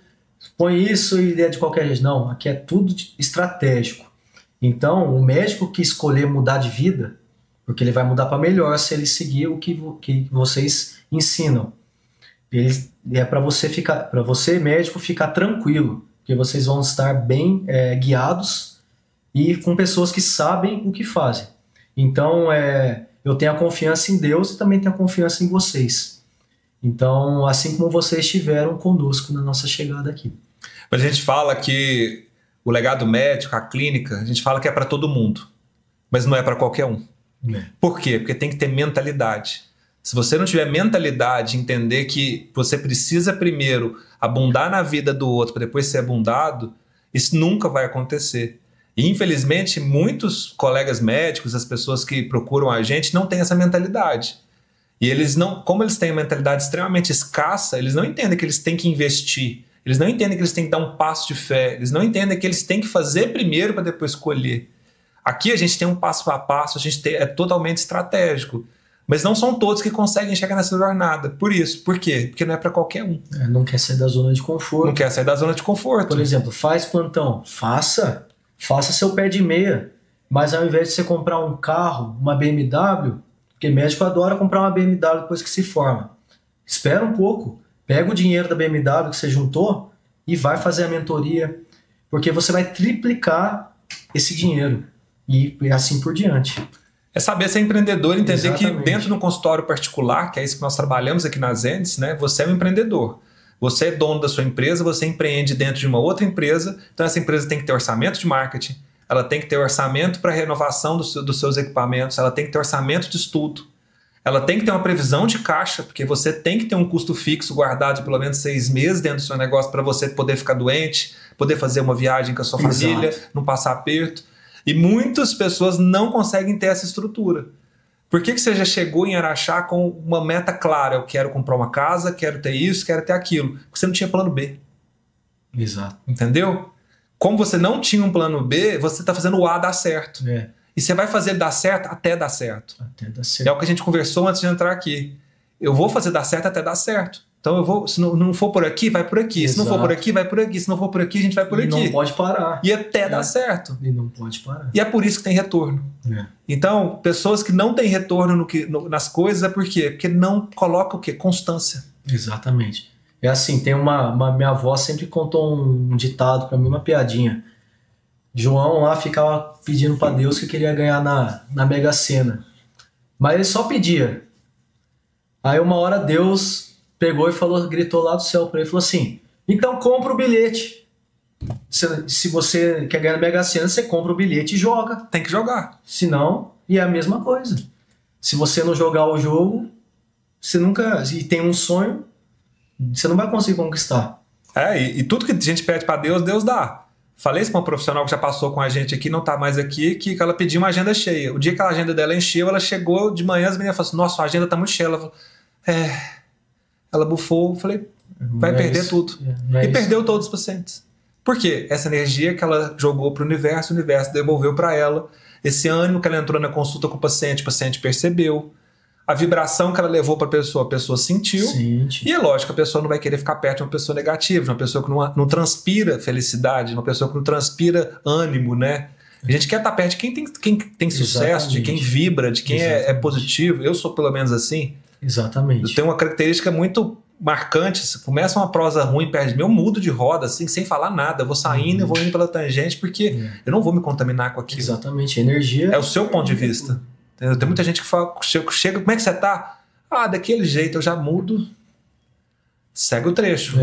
põe isso e é de qualquer jeito. Não, aqui é tudo estratégico. Então, o médico que escolher mudar de vida, porque ele vai mudar para melhor se ele seguir o que vocês ensinam. É para você, médico, ficar tranquilo, porque vocês vão estar bem guiados e com pessoas que sabem o que fazem. Então, eu tenho a confiança em Deus e também tenho a confiança em vocês. Então, assim como vocês estiveram conosco na nossa chegada aqui. A gente fala que o legado médico, a clínica, a gente fala que é para todo mundo, mas não é para qualquer um. Por quê? Porque tem que ter mentalidade. Se você não tiver mentalidade, entender que você precisa primeiro abundar na vida do outro para depois ser abundado, isso nunca vai acontecer. E, infelizmente, muitos colegas médicos, as pessoas que procuram a gente, não têm essa mentalidade. E eles não, como eles têm uma mentalidade extremamente escassa, eles não entendem que eles têm que investir, eles não entendem que eles têm que dar um passo de fé, eles não entendem que eles têm que fazer primeiro para depois colher. Aqui a gente tem um passo a passo, é totalmente estratégico. Mas não são todos que conseguem chegar nessa jornada. Por isso. Por quê? Porque não é para qualquer um. Não quer sair da zona de conforto. Não quer sair da zona de conforto. Por exemplo, faz plantão. Faça seu pé de meia. Mas ao invés de você comprar um carro, uma BMW, porque médico adora comprar uma BMW depois que se forma. Espera um pouco. Pega o dinheiro da BMW que você juntou e vai fazer a mentoria. Porque você vai triplicar esse dinheiro. E assim por diante. É saber ser empreendedor, entender Exatamente. Que dentro de um consultório particular, que é isso que nós trabalhamos aqui na Zendes, né, você é um empreendedor. Você é dono da sua empresa, você empreende dentro de uma outra empresa, então essa empresa tem que ter orçamento de marketing, ela tem que ter orçamento para renovação dos seus equipamentos, ela tem que ter orçamento de estudo, ela tem que ter uma previsão de caixa, porque você tem que ter um custo fixo guardado de pelo menos 6 meses dentro do seu negócio para você poder ficar doente, poder fazer uma viagem com a sua família, não passar aperto. E muitas pessoas não conseguem ter essa estrutura. Por que você já chegou em Araxá com uma meta clara? Eu quero comprar uma casa, quero ter isso, quero ter aquilo. Porque você não tinha plano B. Exato. Entendeu? Como você não tinha um plano B, você está fazendo o A dar certo. E você vai fazer dar certo até dar certo. Até dar certo. É o que a gente conversou antes de entrar aqui. Eu vou fazer dar certo até dar certo. Então eu vou, se não for por aqui, vai por aqui. Exato. Se não for por aqui, vai por aqui. Se não for por aqui, a gente vai por aqui. E não pode parar. E até dar certo. E não pode parar. E é por isso que tem retorno. Então, pessoas que não têm retorno nas coisas é por quê? Porque não colocam o quê? Constância. Exatamente. É assim, tem minha avó sempre contou um ditado pra mim, uma piadinha. João lá ficava pedindo pra Deus que queria ganhar na Mega Sena. Mas ele só pedia. Aí uma hora Deus pegou e gritou lá do céu pra ele, falou assim, então compra o bilhete. Se você quer ganhar na Mega Sena, você compra o bilhete e joga. Tem que jogar. Senão, e é a mesma coisa. Se você não jogar o jogo, você nunca... E tem um sonho, você não vai conseguir conquistar. E tudo que a gente pede pra Deus, Deus dá. Falei isso pra uma profissional que já passou com a gente aqui, não tá mais aqui, que ela pediu uma agenda cheia. O dia que a agenda dela encheu, ela chegou de manhã, as meninas falaram assim, nossa, a agenda tá muito cheia. Ela falou, ela bufou, eu falei, vai perder tudo. E perdeu todos os pacientes. Por quê? Essa energia que ela jogou pro universo, o universo devolveu para ela. Esse ânimo que ela entrou na consulta com o paciente percebeu. A vibração que ela levou para a pessoa sentiu. Sente. E é lógico, a pessoa não vai querer ficar perto de uma pessoa negativa, de uma pessoa que não transpira felicidade, de uma pessoa que não transpira ânimo, né? A gente quer estar perto de quem tem sucesso, de quem vibra, de quem é positivo. Eu sou pelo menos assim. Exatamente. Eu tenho uma característica muito marcante. Se começa uma prosa ruim perto de mim, eu mudo de roda, assim, sem falar nada. Eu vou saindo, eu vou indo pela tangente, porque eu não vou me contaminar com aquilo. Exatamente. A energia... É o seu ponto de vista. Tem muita gente que fala, chega, como é que você tá? Daquele jeito, eu já mudo. Segue o trecho.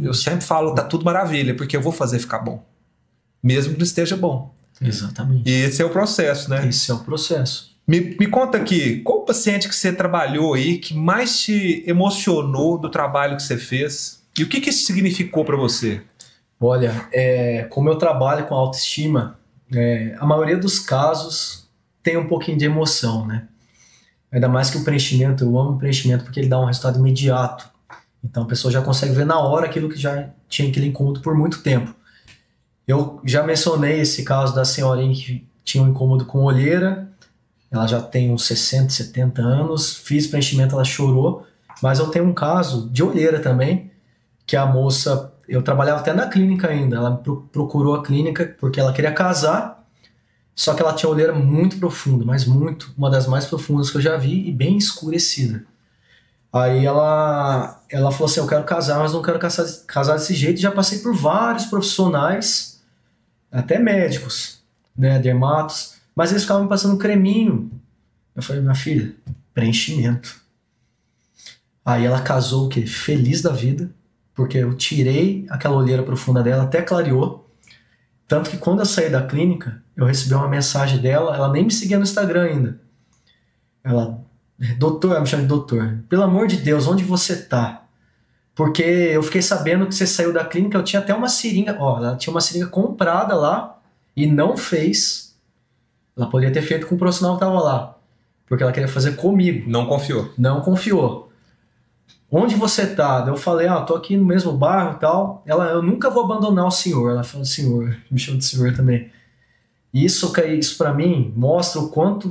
Eu sempre falo, tá tudo maravilha, porque eu vou fazer ficar bom. Mesmo que não esteja bom. Exatamente. E esse é o processo, né? Esse é o processo. Me conta aqui, qual o paciente que você trabalhou aí que mais te emocionou do trabalho que você fez? E o que isso significou para você? Olha, como eu trabalho com autoestima, a maioria dos casos tem um pouquinho de emoção, né? Ainda mais que o preenchimento, eu amo o preenchimento porque ele dá um resultado imediato. Então a pessoa já consegue ver na hora aquilo que já tinha aquele incômodo por muito tempo. Eu já mencionei esse caso da senhorinha que tinha um incômodo com olheira. Ela já tem uns 60, 70 anos, fiz preenchimento, ela chorou. Mas eu tenho um caso de olheira também, que a moça, eu trabalhava até na clínica ainda, ela procurou a clínica porque ela queria casar, só que ela tinha olheira muito profunda, mas muito, uma das mais profundas que eu já vi e bem escurecida. Aí ela falou assim, eu quero casar, mas não quero casar desse jeito. Já passei por vários profissionais, até médicos, né, dermatos, mas eles ficavam me passando creminho. Eu falei, minha filha, preenchimento. Aí ela casou o quê? Feliz da vida, porque eu tirei aquela olheira profunda dela, até clareou. Tanto que quando eu saí da clínica, eu recebi uma mensagem dela, ela nem me seguia no Instagram ainda. Ela, doutor, ela me chama de doutor, pelo amor de Deus, onde você tá? Porque eu fiquei sabendo que você saiu da clínica, eu tinha até uma seringa, ela tinha uma seringa comprada lá e não fez. Ela poderia ter feito com o profissional que tava lá, porque ela queria fazer comigo. Não confiou. Não confiou. Onde você tá? Eu falei, tô aqui no mesmo bairro e tal. Ela, eu nunca vou abandonar o senhor. Ela falou, senhor, me chama de senhor também. E isso para mim mostra o quanto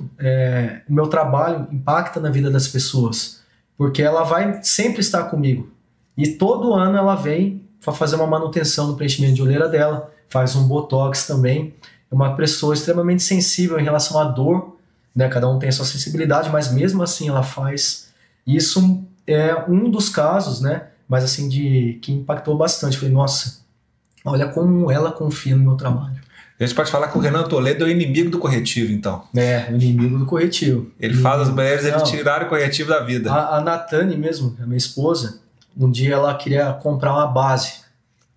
o meu trabalho impacta na vida das pessoas. Porque ela vai sempre estar comigo. E todo ano ela vem para fazer uma manutenção do preenchimento de olheira dela, faz um botox também. É uma pessoa extremamente sensível em relação à dor, né? Cada um tem a sua sensibilidade, mas mesmo assim ela faz. Isso é um dos casos, né? Mas assim, que impactou bastante. Falei, nossa, olha como ela confia no meu trabalho. A gente pode falar que o Renan Toledo é o inimigo do corretivo, então. O inimigo do corretivo. Ele faz as mulheres tirarem o corretivo da vida. A Natane mesmo, a minha esposa, um dia ela queria comprar uma base,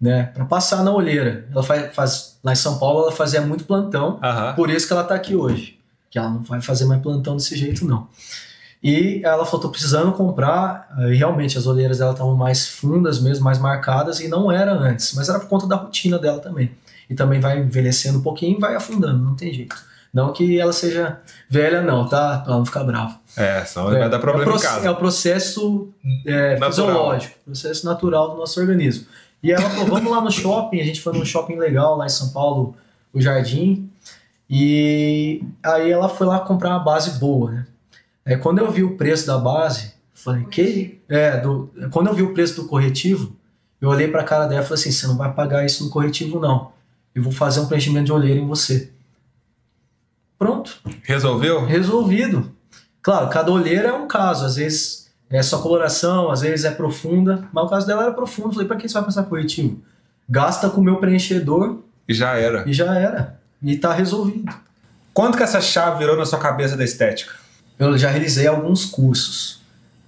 né? Pra passar na olheira. Ela faz lá em São Paulo, ela fazia muito plantão, por isso que ela tá aqui hoje. Que ela não vai fazer mais plantão desse jeito, não. E ela falou, tô precisando comprar, e realmente as olheiras dela estavam mais fundas mesmo, mais marcadas, e não era antes, mas era por conta da rotina dela também. E também vai envelhecendo um pouquinho e vai afundando, não tem jeito. Não que ela seja velha, não, tá? Pra ela não ficar brava. Senão vai dar problema em casa. É o processo fisiológico, processo natural do nosso organismo. E ela falou, vamos lá no shopping. A gente foi num shopping legal lá em São Paulo, o Jardim. E aí ela foi lá comprar uma base boa, né? Quando eu vi o preço da base, falei, quando eu vi o preço do corretivo, eu olhei pra cara dela e falei assim, você não vai pagar isso no corretivo, não. Eu vou fazer um preenchimento de olheira em você. Pronto. Resolveu? Resolvido. Claro, cada olheira é um caso. Às vezes é só coloração, às vezes é profunda. Mas o caso dela era profundo. Falei, pra que você vai passar corretivo? Gasta com o meu preenchedor. E já era. E tá resolvido. Quando que essa chave virou na sua cabeça da estética? Eu já realizei alguns cursos.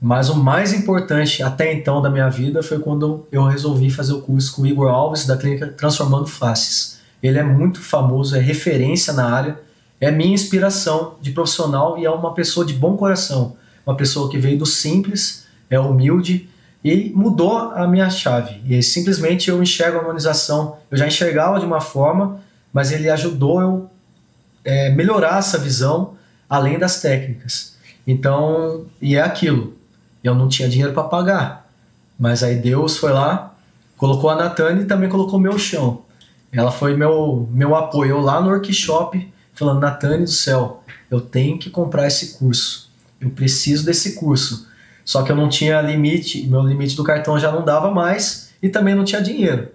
Mas o mais importante até então da minha vida foi quando eu resolvi fazer o curso com o Igor Alves, da clínica Transformando Faces. Ele é muito famoso, é referência na área. É minha inspiração de profissional e é uma pessoa de bom coração. Uma pessoa que veio do simples, é humilde e mudou a minha chave. E simplesmente eu enxergo a harmonização. Eu já enxergava de uma forma, mas ele ajudou eu melhorar essa visão além das técnicas. Então, e é aquilo. Eu não tinha dinheiro para pagar. Mas aí Deus foi lá, colocou a Natane e também colocou meu chão. Ela foi meu apoio. Eu lá no workshop, falando, Natane do céu, eu tenho que comprar esse curso. Eu preciso desse curso. Só que eu não tinha limite, meu limite do cartão já não dava mais e também não tinha dinheiro.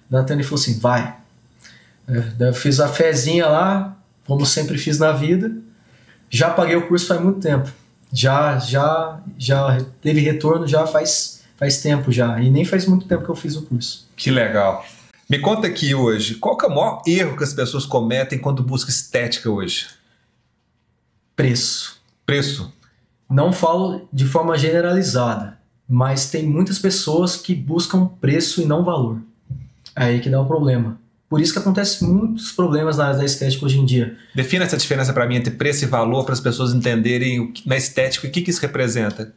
Natane falou assim, vai. Eu fiz a fezinha lá, como sempre fiz na vida. Já paguei o curso faz muito tempo. Já teve retorno, já faz tempo já. E nem faz muito tempo que eu fiz o curso. Que legal. Me conta aqui hoje, qual que é o maior erro que as pessoas cometem quando buscam estética hoje? Preço. Preço? Não falo de forma generalizada, mas tem muitas pessoas que buscam preço e não valor. É aí que dá o problema. Por isso que acontece muitos problemas na área da estética hoje em dia. Defina essa diferença para mim entre preço e valor para as pessoas entenderem na estética o que isso representa.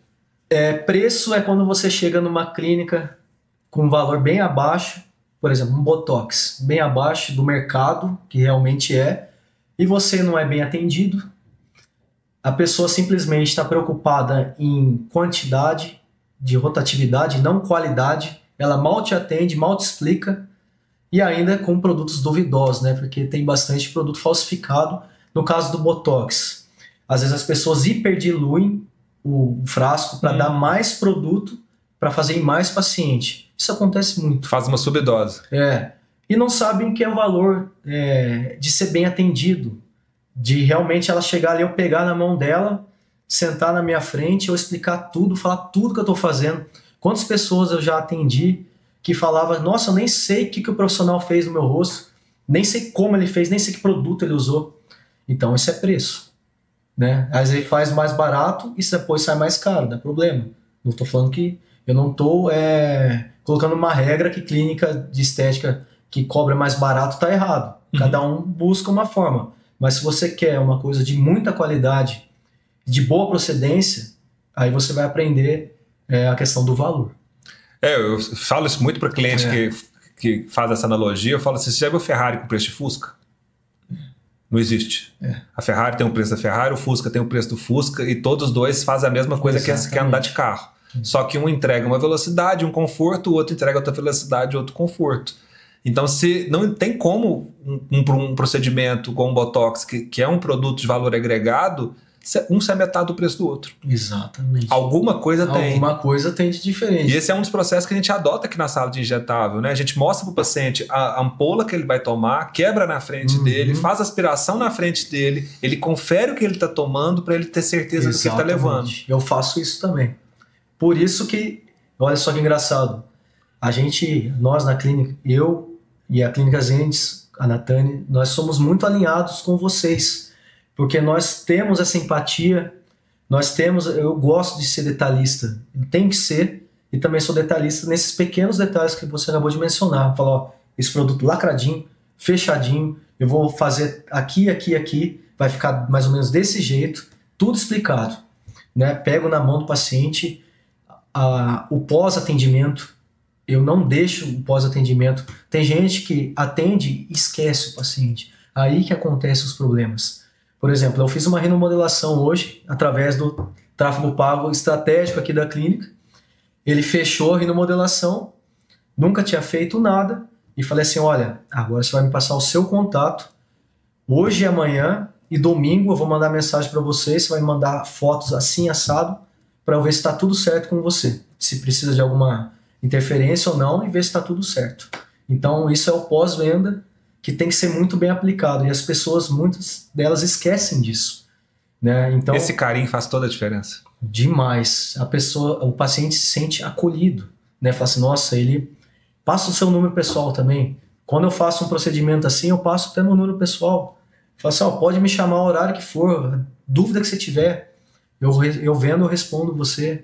Preço é quando você chega numa clínica com um valor bem abaixo, por exemplo, um Botox, bem abaixo do mercado, que realmente e você não é bem atendido. A pessoa simplesmente está preocupada em quantidade, de rotatividade, não qualidade. Ela mal te atende, mal te explica. E ainda com produtos duvidosos, né? Porque tem bastante produto falsificado. No caso do Botox, às vezes as pessoas hiperdiluem o frasco para dar mais produto, para fazer em mais paciente. Isso acontece muito. Faz uma subdose. E não sabem que é o valor de ser bem atendido. De realmente ela chegar ali, eu pegar na mão dela, sentar na minha frente, eu explicar tudo, falar tudo que eu estou fazendo. Quantas pessoas eu já atendi que falava, nossa, eu nem sei o que o profissional fez no meu rosto, nem sei como ele fez, nem sei que produto ele usou. Então isso é preço, né? Às vezes faz mais barato e depois sai mais caro, dá problema. Não estou falando que eu não estou colocando uma regra que clínica de estética que cobra mais barato está errado. Cada um busca uma forma. Mas se você quer uma coisa de muita qualidade, de boa procedência, aí você vai aprender a questão do valor. Eu falo isso muito para cliente que faz essa analogia. Eu falo assim, você já viu Ferrari com preço de Fusca? Não existe. A Ferrari tem o preço da Ferrari, o Fusca tem o preço do Fusca e todos os dois fazem a mesma coisa que é andar de carro. Só que um entrega uma velocidade, um conforto, o outro entrega outra velocidade, outro conforto. Então, se não tem como um procedimento com um Botox, que é um produto de valor agregado, um sai metade do preço do outro. Exatamente. Alguma coisa tem. Alguma coisa tem de diferente. E esse é um dos processos que a gente adota aqui na sala de injetável, né? A gente mostra para o paciente a ampola que ele vai tomar, quebra na frente dele, faz aspiração na frente dele, ele confere o que ele está tomando para ele ter certeza do que ele está levando. Eu faço isso também. Por isso que, olha só que engraçado, nós na clínica, eu e a Clínica Zendes, a Natane, nós somos muito alinhados com vocês, porque nós temos essa empatia, eu gosto de ser detalhista, eu tenho que ser, e também sou detalhista nesses pequenos detalhes que você acabou de mencionar. Falar, esse produto lacradinho, fechadinho, eu vou fazer aqui, vai ficar mais ou menos desse jeito, tudo explicado, né? Pego na mão do paciente o pós-atendimento. Eu não deixo o pós-atendimento. Tem gente que atende e esquece o paciente. Aí que acontecem os problemas. Por exemplo, eu fiz uma rinomodelação hoje através do tráfego pago estratégico aqui da clínica. Ele fechou a rinomodelação, nunca tinha feito nada, e falei assim, olha, agora você vai me passar o seu contato, hoje e amanhã, e domingo eu vou mandar mensagem para você, você vai me mandar fotos assim, assado, para eu ver se está tudo certo com você, se precisa de alguma interferência ou não, e ver se está tudo certo. Então isso é o pós-venda, que tem que ser muito bem aplicado, e as pessoas, muitas delas esquecem disso, né? Então, esse carinho faz toda a diferença. Demais. O paciente se sente acolhido, né? Fala assim, nossa, ele passa o seu número pessoal também. Quando eu faço um procedimento assim, eu passo até meu número pessoal. Fala assim, pode me chamar o horário que for, dúvida que você tiver, eu vendo, eu respondo você.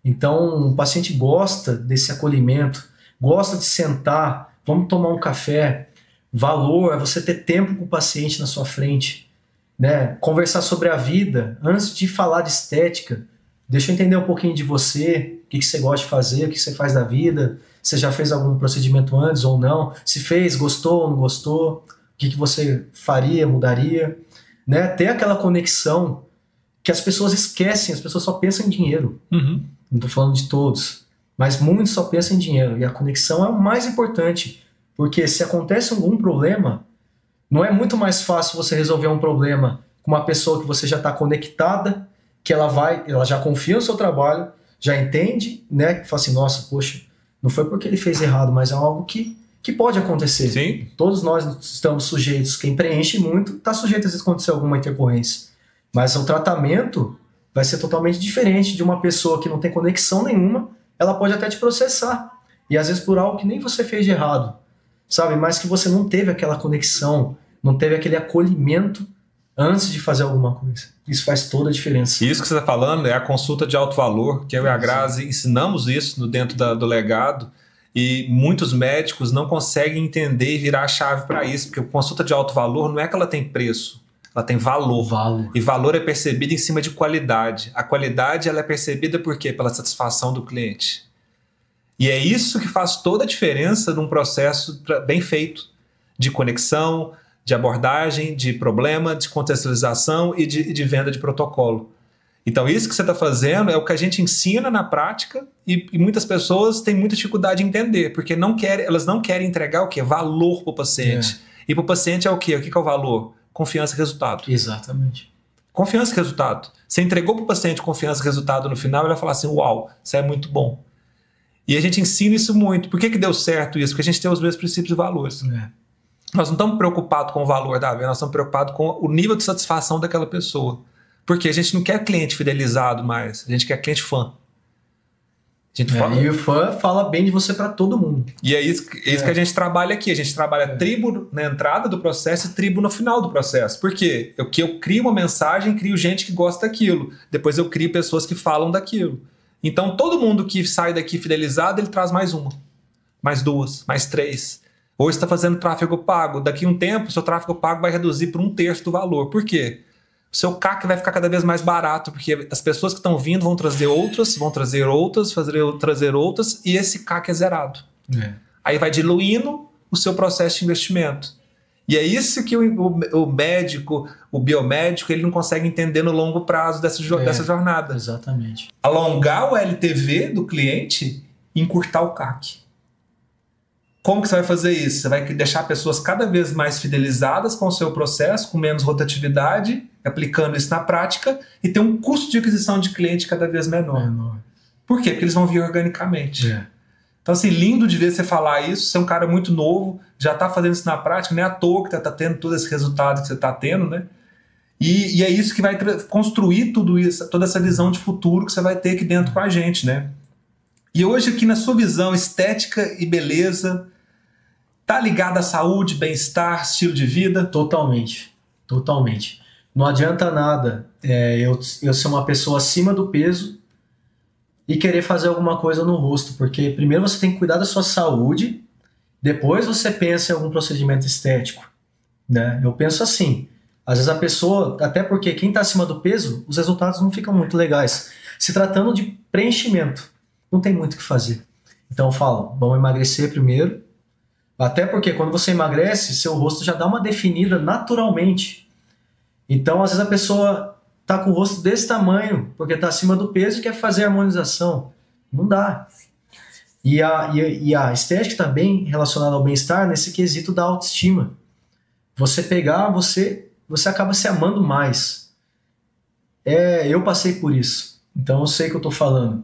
Então, o paciente gosta desse acolhimento, gosta de sentar, vamos tomar um café. Valor é você ter tempo com o paciente na sua frente, né? Conversar sobre a vida, antes de falar de estética. Deixa eu entender um pouquinho de você, o que você gosta de fazer, o que você faz da vida, você já fez algum procedimento antes ou não, se fez, gostou ou não gostou, o que você faria, mudaria, né? Ter aquela conexão que as pessoas esquecem, as pessoas só pensam em dinheiro. Uhum. Não estou falando de todos, mas muitos só pensam em dinheiro, e a conexão é o mais importante, porque se acontece algum problema, não é muito mais fácil você resolver um problema com uma pessoa que você já está conectada, que ela já confia no seu trabalho, já entende, né? Que fala assim, nossa, poxa, não foi porque ele fez errado, mas é algo que pode acontecer. Sim. Todos nós estamos sujeitos, quem preenche muito está sujeito às vezes a acontecer alguma intercorrência. Mas o tratamento vai ser totalmente diferente de uma pessoa que não tem conexão nenhuma, ela pode até te processar. E às vezes por algo que nem você fez de errado, sabe? Mas que você não teve aquela conexão, não teve aquele acolhimento antes de fazer alguma coisa. Isso faz toda a diferença. Isso que você está falando é a consulta de alto valor, que eu e a Grazi ensinamos isso dentro do legado, e muitos médicos não conseguem entender e virar a chave para isso, porque a consulta de alto valor não é que ela tem preço, ela tem valor. E valor é percebido em cima de qualidade. A qualidade ela é percebida por quê? Pela satisfação do cliente. E é isso que faz toda a diferença num processo bem feito, de conexão, de abordagem, de problema, de contextualização e de venda de protocolo. Então isso que você está fazendo é o que a gente ensina na prática, e muitas pessoas têm muita dificuldade em entender, porque elas não querem entregar o quê? Valor para o paciente. E para o paciente é o quê? O que é o valor? Confiança e resultado. Exatamente. Confiança e resultado. Você entregou para o paciente confiança e resultado no final, ele vai falar assim, uau, isso é muito bom. E a gente ensina isso muito. Por que deu certo isso? Porque a gente tem os mesmos princípios e valores. Nós não estamos preocupados com o valor da venda, nós estamos preocupados com o nível de satisfação daquela pessoa. Porque a gente não quer cliente fidelizado mais, a gente quer cliente fã. E o fã fala bem de você para todo mundo. E é isso que a gente trabalha aqui. A gente trabalha tribo na entrada do processo e tribo no final do processo. Por quê? Eu crio uma mensagem, crio gente que gosta daquilo. Depois eu crio pessoas que falam daquilo. Então todo mundo que sai daqui fidelizado, ele traz mais uma, mais duas, mais três. Hoje está fazendo tráfego pago. Daqui a um tempo, o seu tráfego pago vai reduzir por 1/3 do valor. Por quê? O seu CAC vai ficar cada vez mais barato, porque as pessoas que estão vindo vão trazer outras, trazer outras, e esse CAC é zerado. Aí vai diluindo o seu processo de investimento. E é isso que o médico, o biomédico, ele não consegue entender no longo prazo dessa jornada. Exatamente. Alongar o LTV do cliente e encurtar o CAC. Como que você vai fazer isso? Você vai deixar pessoas cada vez mais fidelizadas com o seu processo, com menos rotatividade, aplicando isso na prática, e ter um custo de aquisição de cliente cada vez menor. Por quê? Porque eles vão vir organicamente. Então, assim, lindo de ver você falar isso. Você é um cara muito novo, já está fazendo isso na prática, não é à toa que está tendo todo esse resultado que você está tendo, né? E é isso que vai construir tudo isso, toda essa visão de futuro que você vai ter aqui dentro com a gente, né? E hoje aqui na sua visão estética e beleza, tá ligado à saúde, bem-estar, estilo de vida? Totalmente. Não adianta nada eu ser uma pessoa acima do peso e querer fazer alguma coisa no rosto, porque primeiro você tem que cuidar da sua saúde, depois você pensa em algum procedimento estético, né? Eu penso assim, às vezes a pessoa, até porque quem está acima do peso, os resultados não ficam muito legais. Se tratando de preenchimento, não tem muito o que fazer. Então eu falo, vamos emagrecer primeiro, até porque quando você emagrece, seu rosto já dá uma definida naturalmente. Então, às vezes a pessoa tá com o rosto desse tamanho, porque tá acima do peso e quer fazer harmonização. Não dá. E a estética está bem relacionada ao bem-estar nesse quesito da autoestima. Você pegar, você acaba se amando mais. Eu passei por isso. Então eu sei o que eu tô falando.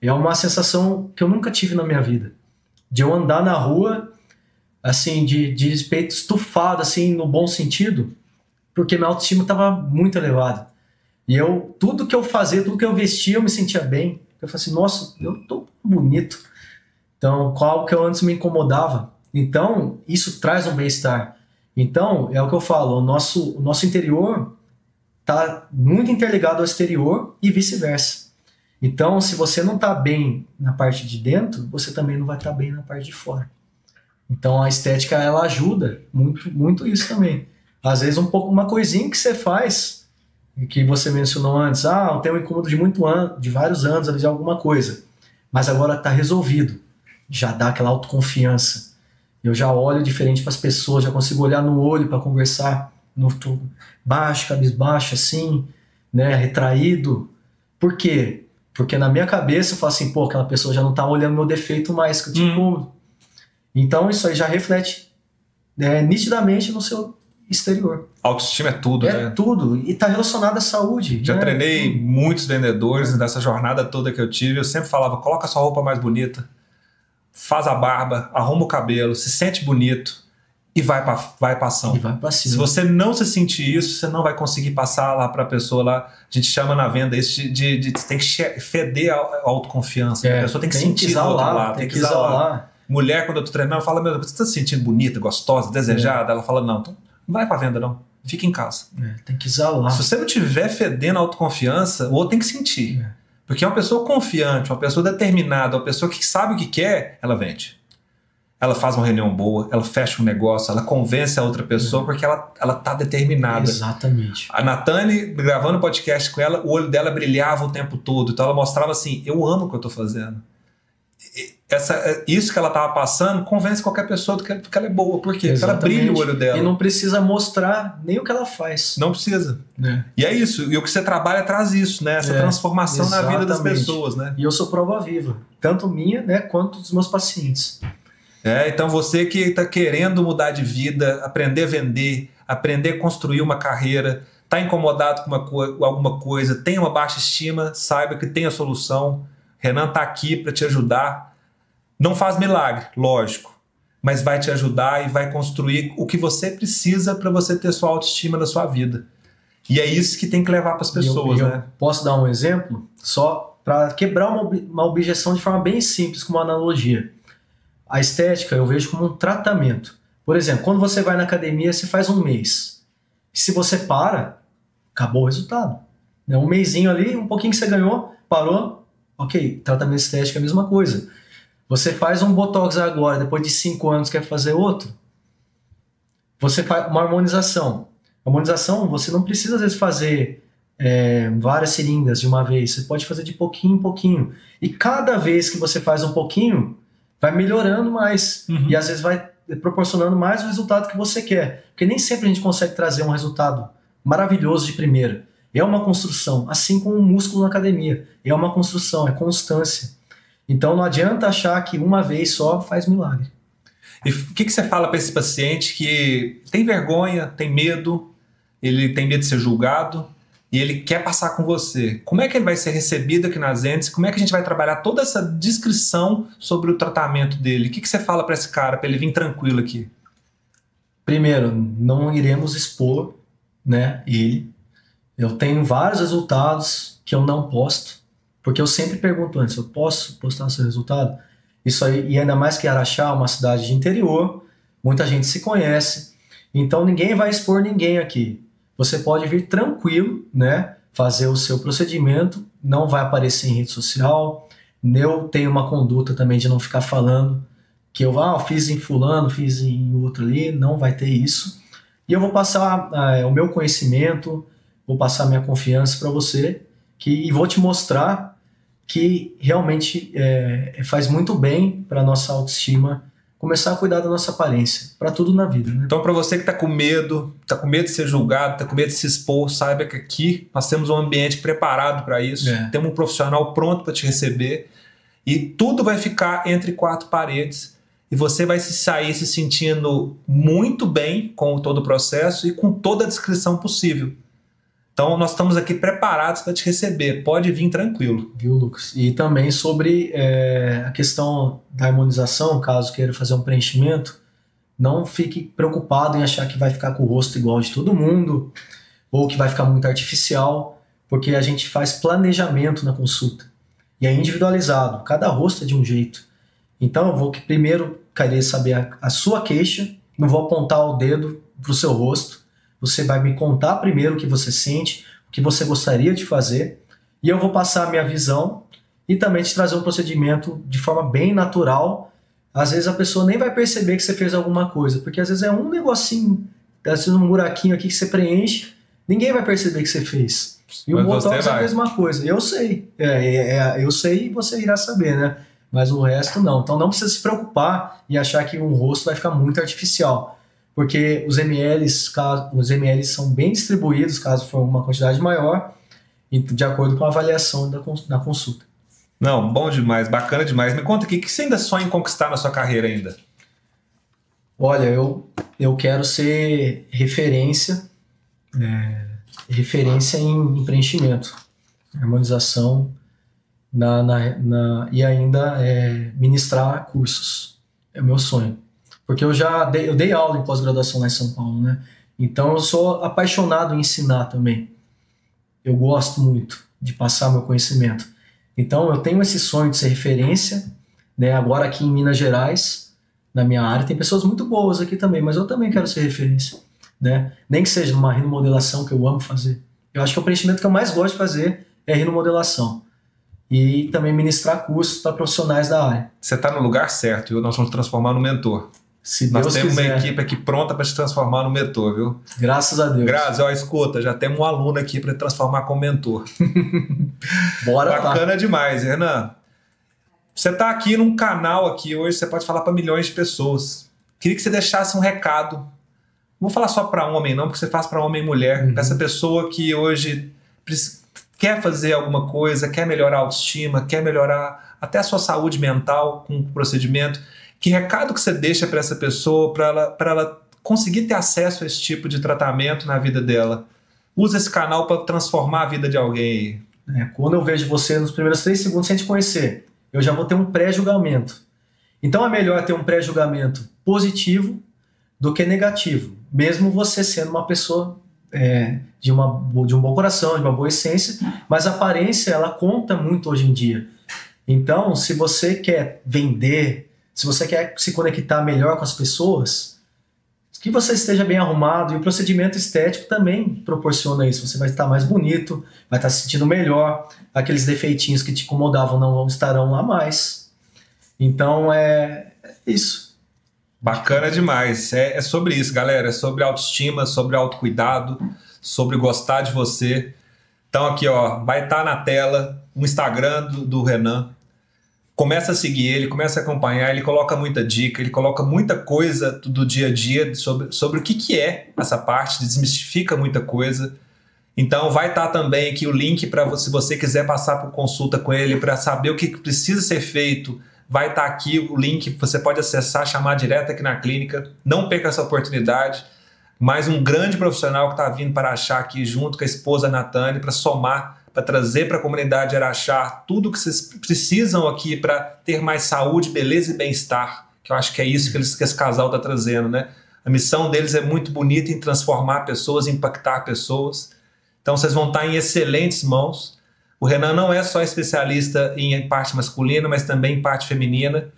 É uma sensação que eu nunca tive na minha vida. De eu andar na rua, assim, de peito estufado, assim, no bom sentido, porque minha autoestima estava muito elevada. E tudo que eu fazia, tudo que eu vestia, eu me sentia bem. Eu falei assim, nossa, eu tô bonito. Então, algo que eu antes me incomodava. Então, isso traz um bem-estar. Então, é o que eu falo, o nosso interior está muito interligado ao exterior e vice-versa. Então, se você não está bem na parte de dentro, você também não vai estar bem na parte de fora. Então, a estética, ela ajuda muito, muito isso também. Às vezes, uma coisinha que você faz, que você mencionou antes, eu tenho um incômodo de vários anos ali de alguma coisa, mas agora está resolvido. Já dá aquela autoconfiança. Eu já olho diferente para as pessoas, já consigo olhar no olho para conversar, não tô baixo, cabisbaixo, assim, né, retraído. Por quê? Porque na minha cabeça eu falo assim, pô, aquela pessoa já não tá olhando meu defeito mais, que eu te incômodo. Então isso aí já reflete nitidamente no seu exterior. Autoestima é tudo, né? É tudo. E tá relacionado à saúde. Já treinei muitos vendedores nessa jornada toda que eu tive. Eu sempre falava, coloca a sua roupa mais bonita, faz a barba, arruma o cabelo, se sente bonito e vai pra ação. E vai pra cima. Se você não se sentir isso, você não vai conseguir passar lá pra pessoa lá. A gente chama na venda isso de tem que feder a autoconfiança. A pessoa tem que sentir do outro lado. Tem que exalar. Mulher, quando eu tô treinando, fala, meu, você tá se sentindo bonita, gostosa, desejada? Ela fala, não, então não vai pra venda não. Fica em casa. Tem que exalar. Se você não tiver fedendo a autoconfiança, o outro tem que sentir. Porque uma pessoa confiante, uma pessoa determinada, uma pessoa que sabe o que quer, ela vende. Ela faz uma reunião boa, ela fecha um negócio, ela convence a outra pessoa porque ela tá determinada. Exatamente. A Natane, gravando podcast com ela, o olho dela brilhava o tempo todo. Então ela mostrava assim, eu amo o que eu tô fazendo. Isso que ela tava passando convence qualquer pessoa do que ela é boa. Por quê? Porque ela brilha o olho dela. E não precisa mostrar nem o que ela faz. Não precisa. E é isso. E o que você trabalha traz isso, né? Essa transformação exatamente. na vida das pessoas, né? E eu sou prova viva. Tanto minha, né, quanto dos meus pacientes. Então você que está querendo mudar de vida, aprender a vender, aprender a construir uma carreira, está incomodado com alguma coisa, tem uma baixa estima, saiba que tem a solução. Renan está aqui para te ajudar. Não faz milagre, lógico, mas vai te ajudar e vai construir o que você precisa para você ter sua autoestima na sua vida. E é isso que tem que levar para as pessoas, né? Eu posso dar um exemplo só para quebrar uma objeção de forma bem simples, com uma analogia. A estética eu vejo como um tratamento. Por exemplo, quando você vai na academia, você faz um mês. Se você para, acabou o resultado. Um mesinho ali, um pouquinho que você ganhou, parou, ok, tratamento estético é a mesma coisa. Você faz um botox agora, depois de 5 anos quer fazer outro. Você faz uma harmonização. Harmonização, você não precisa às vezes fazer várias seringas de uma vez. Você pode fazer de pouquinho em pouquinho. E cada vez que você faz um pouquinho, vai melhorando mais. E às vezes vai proporcionando mais o resultado que você quer. Porque nem sempre a gente consegue trazer um resultado maravilhoso de primeira. É uma construção, assim como um músculo na academia. É uma construção, é constância. Então não adianta achar que uma vez só faz milagre. E o que você fala para esse paciente que tem vergonha, tem medo, ele tem medo de ser julgado e ele quer passar com você? Como é que ele vai ser recebido aqui nas Entes? Como é que a gente vai trabalhar toda essa descrição sobre o tratamento dele? O que você fala para esse cara, para ele vir tranquilo aqui? Primeiro, não iremos expor, né, ele. Eu tenho vários resultados que eu não posto, porque eu sempre pergunto antes, eu posso postar seu resultado? Isso aí, e ainda mais que Araxá, uma cidade de interior, muita gente se conhece, então ninguém vai expor ninguém aqui. Você pode vir tranquilo, né, fazer o seu procedimento, não vai aparecer em rede social. Eu tenho uma conduta também de não ficar falando que eu fiz em fulano, fiz em outro ali, não vai ter isso. E eu vou passar o meu conhecimento, vou passar minha confiança para você e vou te mostrar que realmente faz muito bem para a nossa autoestima começar a cuidar da nossa aparência, para tudo na vida, né? Então, para você que está com medo de ser julgado, está com medo de se expor, saiba que aqui nós temos um ambiente preparado para isso, temos um profissional pronto para te receber e tudo vai ficar entre quatro paredes e você vai sair se sentindo muito bem com todo o processo e com toda a descrição possível. Então, nós estamos aqui preparados para te receber. Pode vir tranquilo. Viu, Lucas? E também sobre a questão da harmonização, caso queira fazer um preenchimento, não fique preocupado em achar que vai ficar com o rosto igual de todo mundo ou que vai ficar muito artificial, porque a gente faz planejamento na consulta. E é individualizado. Cada rosto é de um jeito. Então, eu vou primeiro querer saber a sua queixa, não vou apontar o dedo para o seu rosto. Você vai me contar primeiro o que você sente, o que você gostaria de fazer, e eu vou passar a minha visão e também te trazer um procedimento de forma bem natural. Às vezes a pessoa nem vai perceber que você fez alguma coisa, porque às vezes é um negocinho, às vezes um buraquinho aqui que você preenche, ninguém vai perceber que você fez. E o Botox é a mesma coisa. Eu sei. Eu sei e você irá saber, né? Mas o resto não. Então não precisa se preocupar e achar que um rosto vai ficar muito artificial. Porque os ml são bem distribuídos, caso for uma quantidade maior, de acordo com a avaliação da consulta. Não, bom demais, bacana demais. Me conta aqui, o que você ainda sonha em conquistar na sua carreira ainda? Olha, eu quero ser referência em preenchimento, harmonização e ainda ministrar cursos. É o meu sonho. Porque eu dei aula em pós-graduação lá em São Paulo, né? Então eu sou apaixonado em ensinar também. Eu gosto muito de passar meu conhecimento. Então eu tenho esse sonho de ser referência, né? Agora aqui em Minas Gerais, na minha área, tem pessoas muito boas aqui também, mas eu também quero ser referência, né? Nem que seja numa rinomodelação que eu amo fazer. Eu acho que o preenchimento que eu mais gosto de fazer é rinomodelação. E também ministrar cursos para profissionais da área. Você está no lugar certo, viu? Nós vamos transformar no mentor. Se Deus Nós temos quiser. uma equipe aqui pronta para te transformar no mentor, viu? Graças a Deus. Grazi, ó, escuta, já temos um aluno aqui para transformar como mentor. Bora lá. Bacana demais, Renan. Você está aqui num canal aqui hoje, você pode falar para milhões de pessoas. Queria que você deixasse um recado. Não vou falar só para homem não, porque você faz para homem e mulher. Para essa pessoa que hoje quer fazer alguma coisa, quer melhorar a autoestima, quer melhorar até a sua saúde mental com o procedimento. Que recado que você deixa para essa pessoa para ela conseguir ter acesso a esse tipo de tratamento na vida dela? Usa esse canal para transformar a vida de alguém. Quando eu vejo você nos primeiros 3 segundos sem te conhecer, eu já vou ter um pré-julgamento. Então é melhor ter um pré-julgamento positivo do que negativo, mesmo você sendo uma pessoa de um bom coração, de uma boa essência, mas a aparência ela conta muito hoje em dia. Então, se você quer vender, se você quer se conectar melhor com as pessoas, que você esteja bem arrumado, e o procedimento estético também proporciona isso. Você vai estar mais bonito, vai estar se sentindo melhor, aqueles defeitinhos que te incomodavam não estarão lá mais. Então é isso. Bacana demais. É sobre isso, galera. É sobre autoestima, sobre autocuidado, sobre gostar de você. Então aqui, ó, vai estar na tela o Instagram do Renan. Começa a seguir ele, começa a acompanhar, ele coloca muita dica, ele coloca muita coisa do dia a dia sobre o que é essa parte, desmistifica muita coisa. Então vai estar também aqui o link para você, se você quiser passar por consulta com ele, para saber o que precisa ser feito, vai estar aqui o link, você pode acessar, chamar direto aqui na clínica. Não perca essa oportunidade. Mais um grande profissional que está vindo para Araxá aqui junto com a esposa Natane para somar, para trazer para a comunidade Araxá tudo que vocês precisam aqui para ter mais saúde, beleza e bem-estar, que eu acho que é isso que esse casal está trazendo, né? A missão deles é muito bonita em transformar pessoas, impactar pessoas. Então vocês vão estar em excelentes mãos. O Renan não é só especialista em parte masculina, mas também em parte feminina.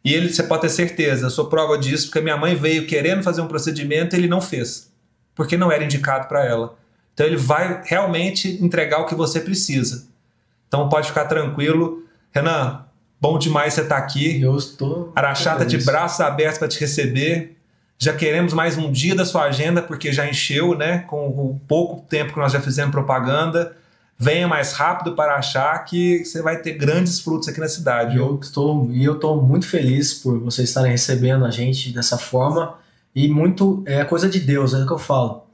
E ele, você pode ter certeza, eu sou prova disso, porque minha mãe veio querendo fazer um procedimento e ele não fez, porque não era indicado para ela. Então ele vai realmente entregar o que você precisa. Então pode ficar tranquilo. Renan, bom demais você estar aqui. Eu estou... Araxá está de braços abertos para te receber. Já queremos mais um dia da sua agenda, porque já encheu, né? Com o pouco tempo que nós já fizemos propaganda. venha mais rápido para achar que você vai ter grandes frutos aqui na cidade. Eu estou muito feliz por vocês estarem recebendo a gente dessa forma, e muito é coisa de Deus, é o que eu falo.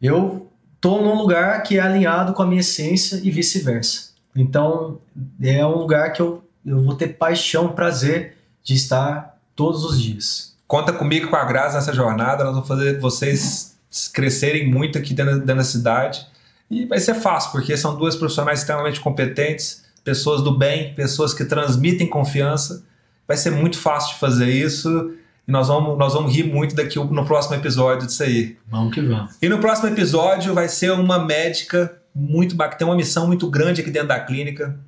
Eu estou num lugar que é alinhado com a minha essência e vice-versa. Então é um lugar que eu vou ter paixão, prazer de estar todos os dias. Conta comigo, com a Grazi, nessa jornada. Nós vamos fazer vocês crescerem muito aqui dentro da cidade. E vai ser fácil, porque são duas profissionais extremamente competentes, pessoas do bem, pessoas que transmitem confiança. Vai ser muito fácil de fazer isso. E nós vamos rir muito no próximo episódio disso aí. Vamos que vamos. E no próximo episódio vai ser uma médica que tem uma missão muito grande aqui dentro da clínica.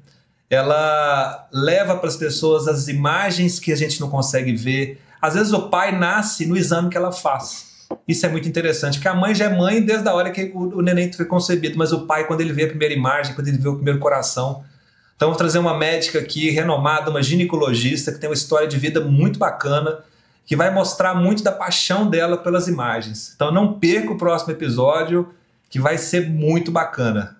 Ela leva para as pessoas as imagens que a gente não consegue ver. Às vezes o pai nasce no exame que ela faz. Isso é muito interessante, porque a mãe já é mãe desde a hora que o neném foi concebido, mas o pai, quando ele vê a primeira imagem, quando ele vê o primeiro coração. Então vou trazer uma médica aqui renomada, uma ginecologista, que tem uma história de vida muito bacana, que vai mostrar muito da paixão dela pelas imagens. Então não perca o próximo episódio, que vai ser muito bacana.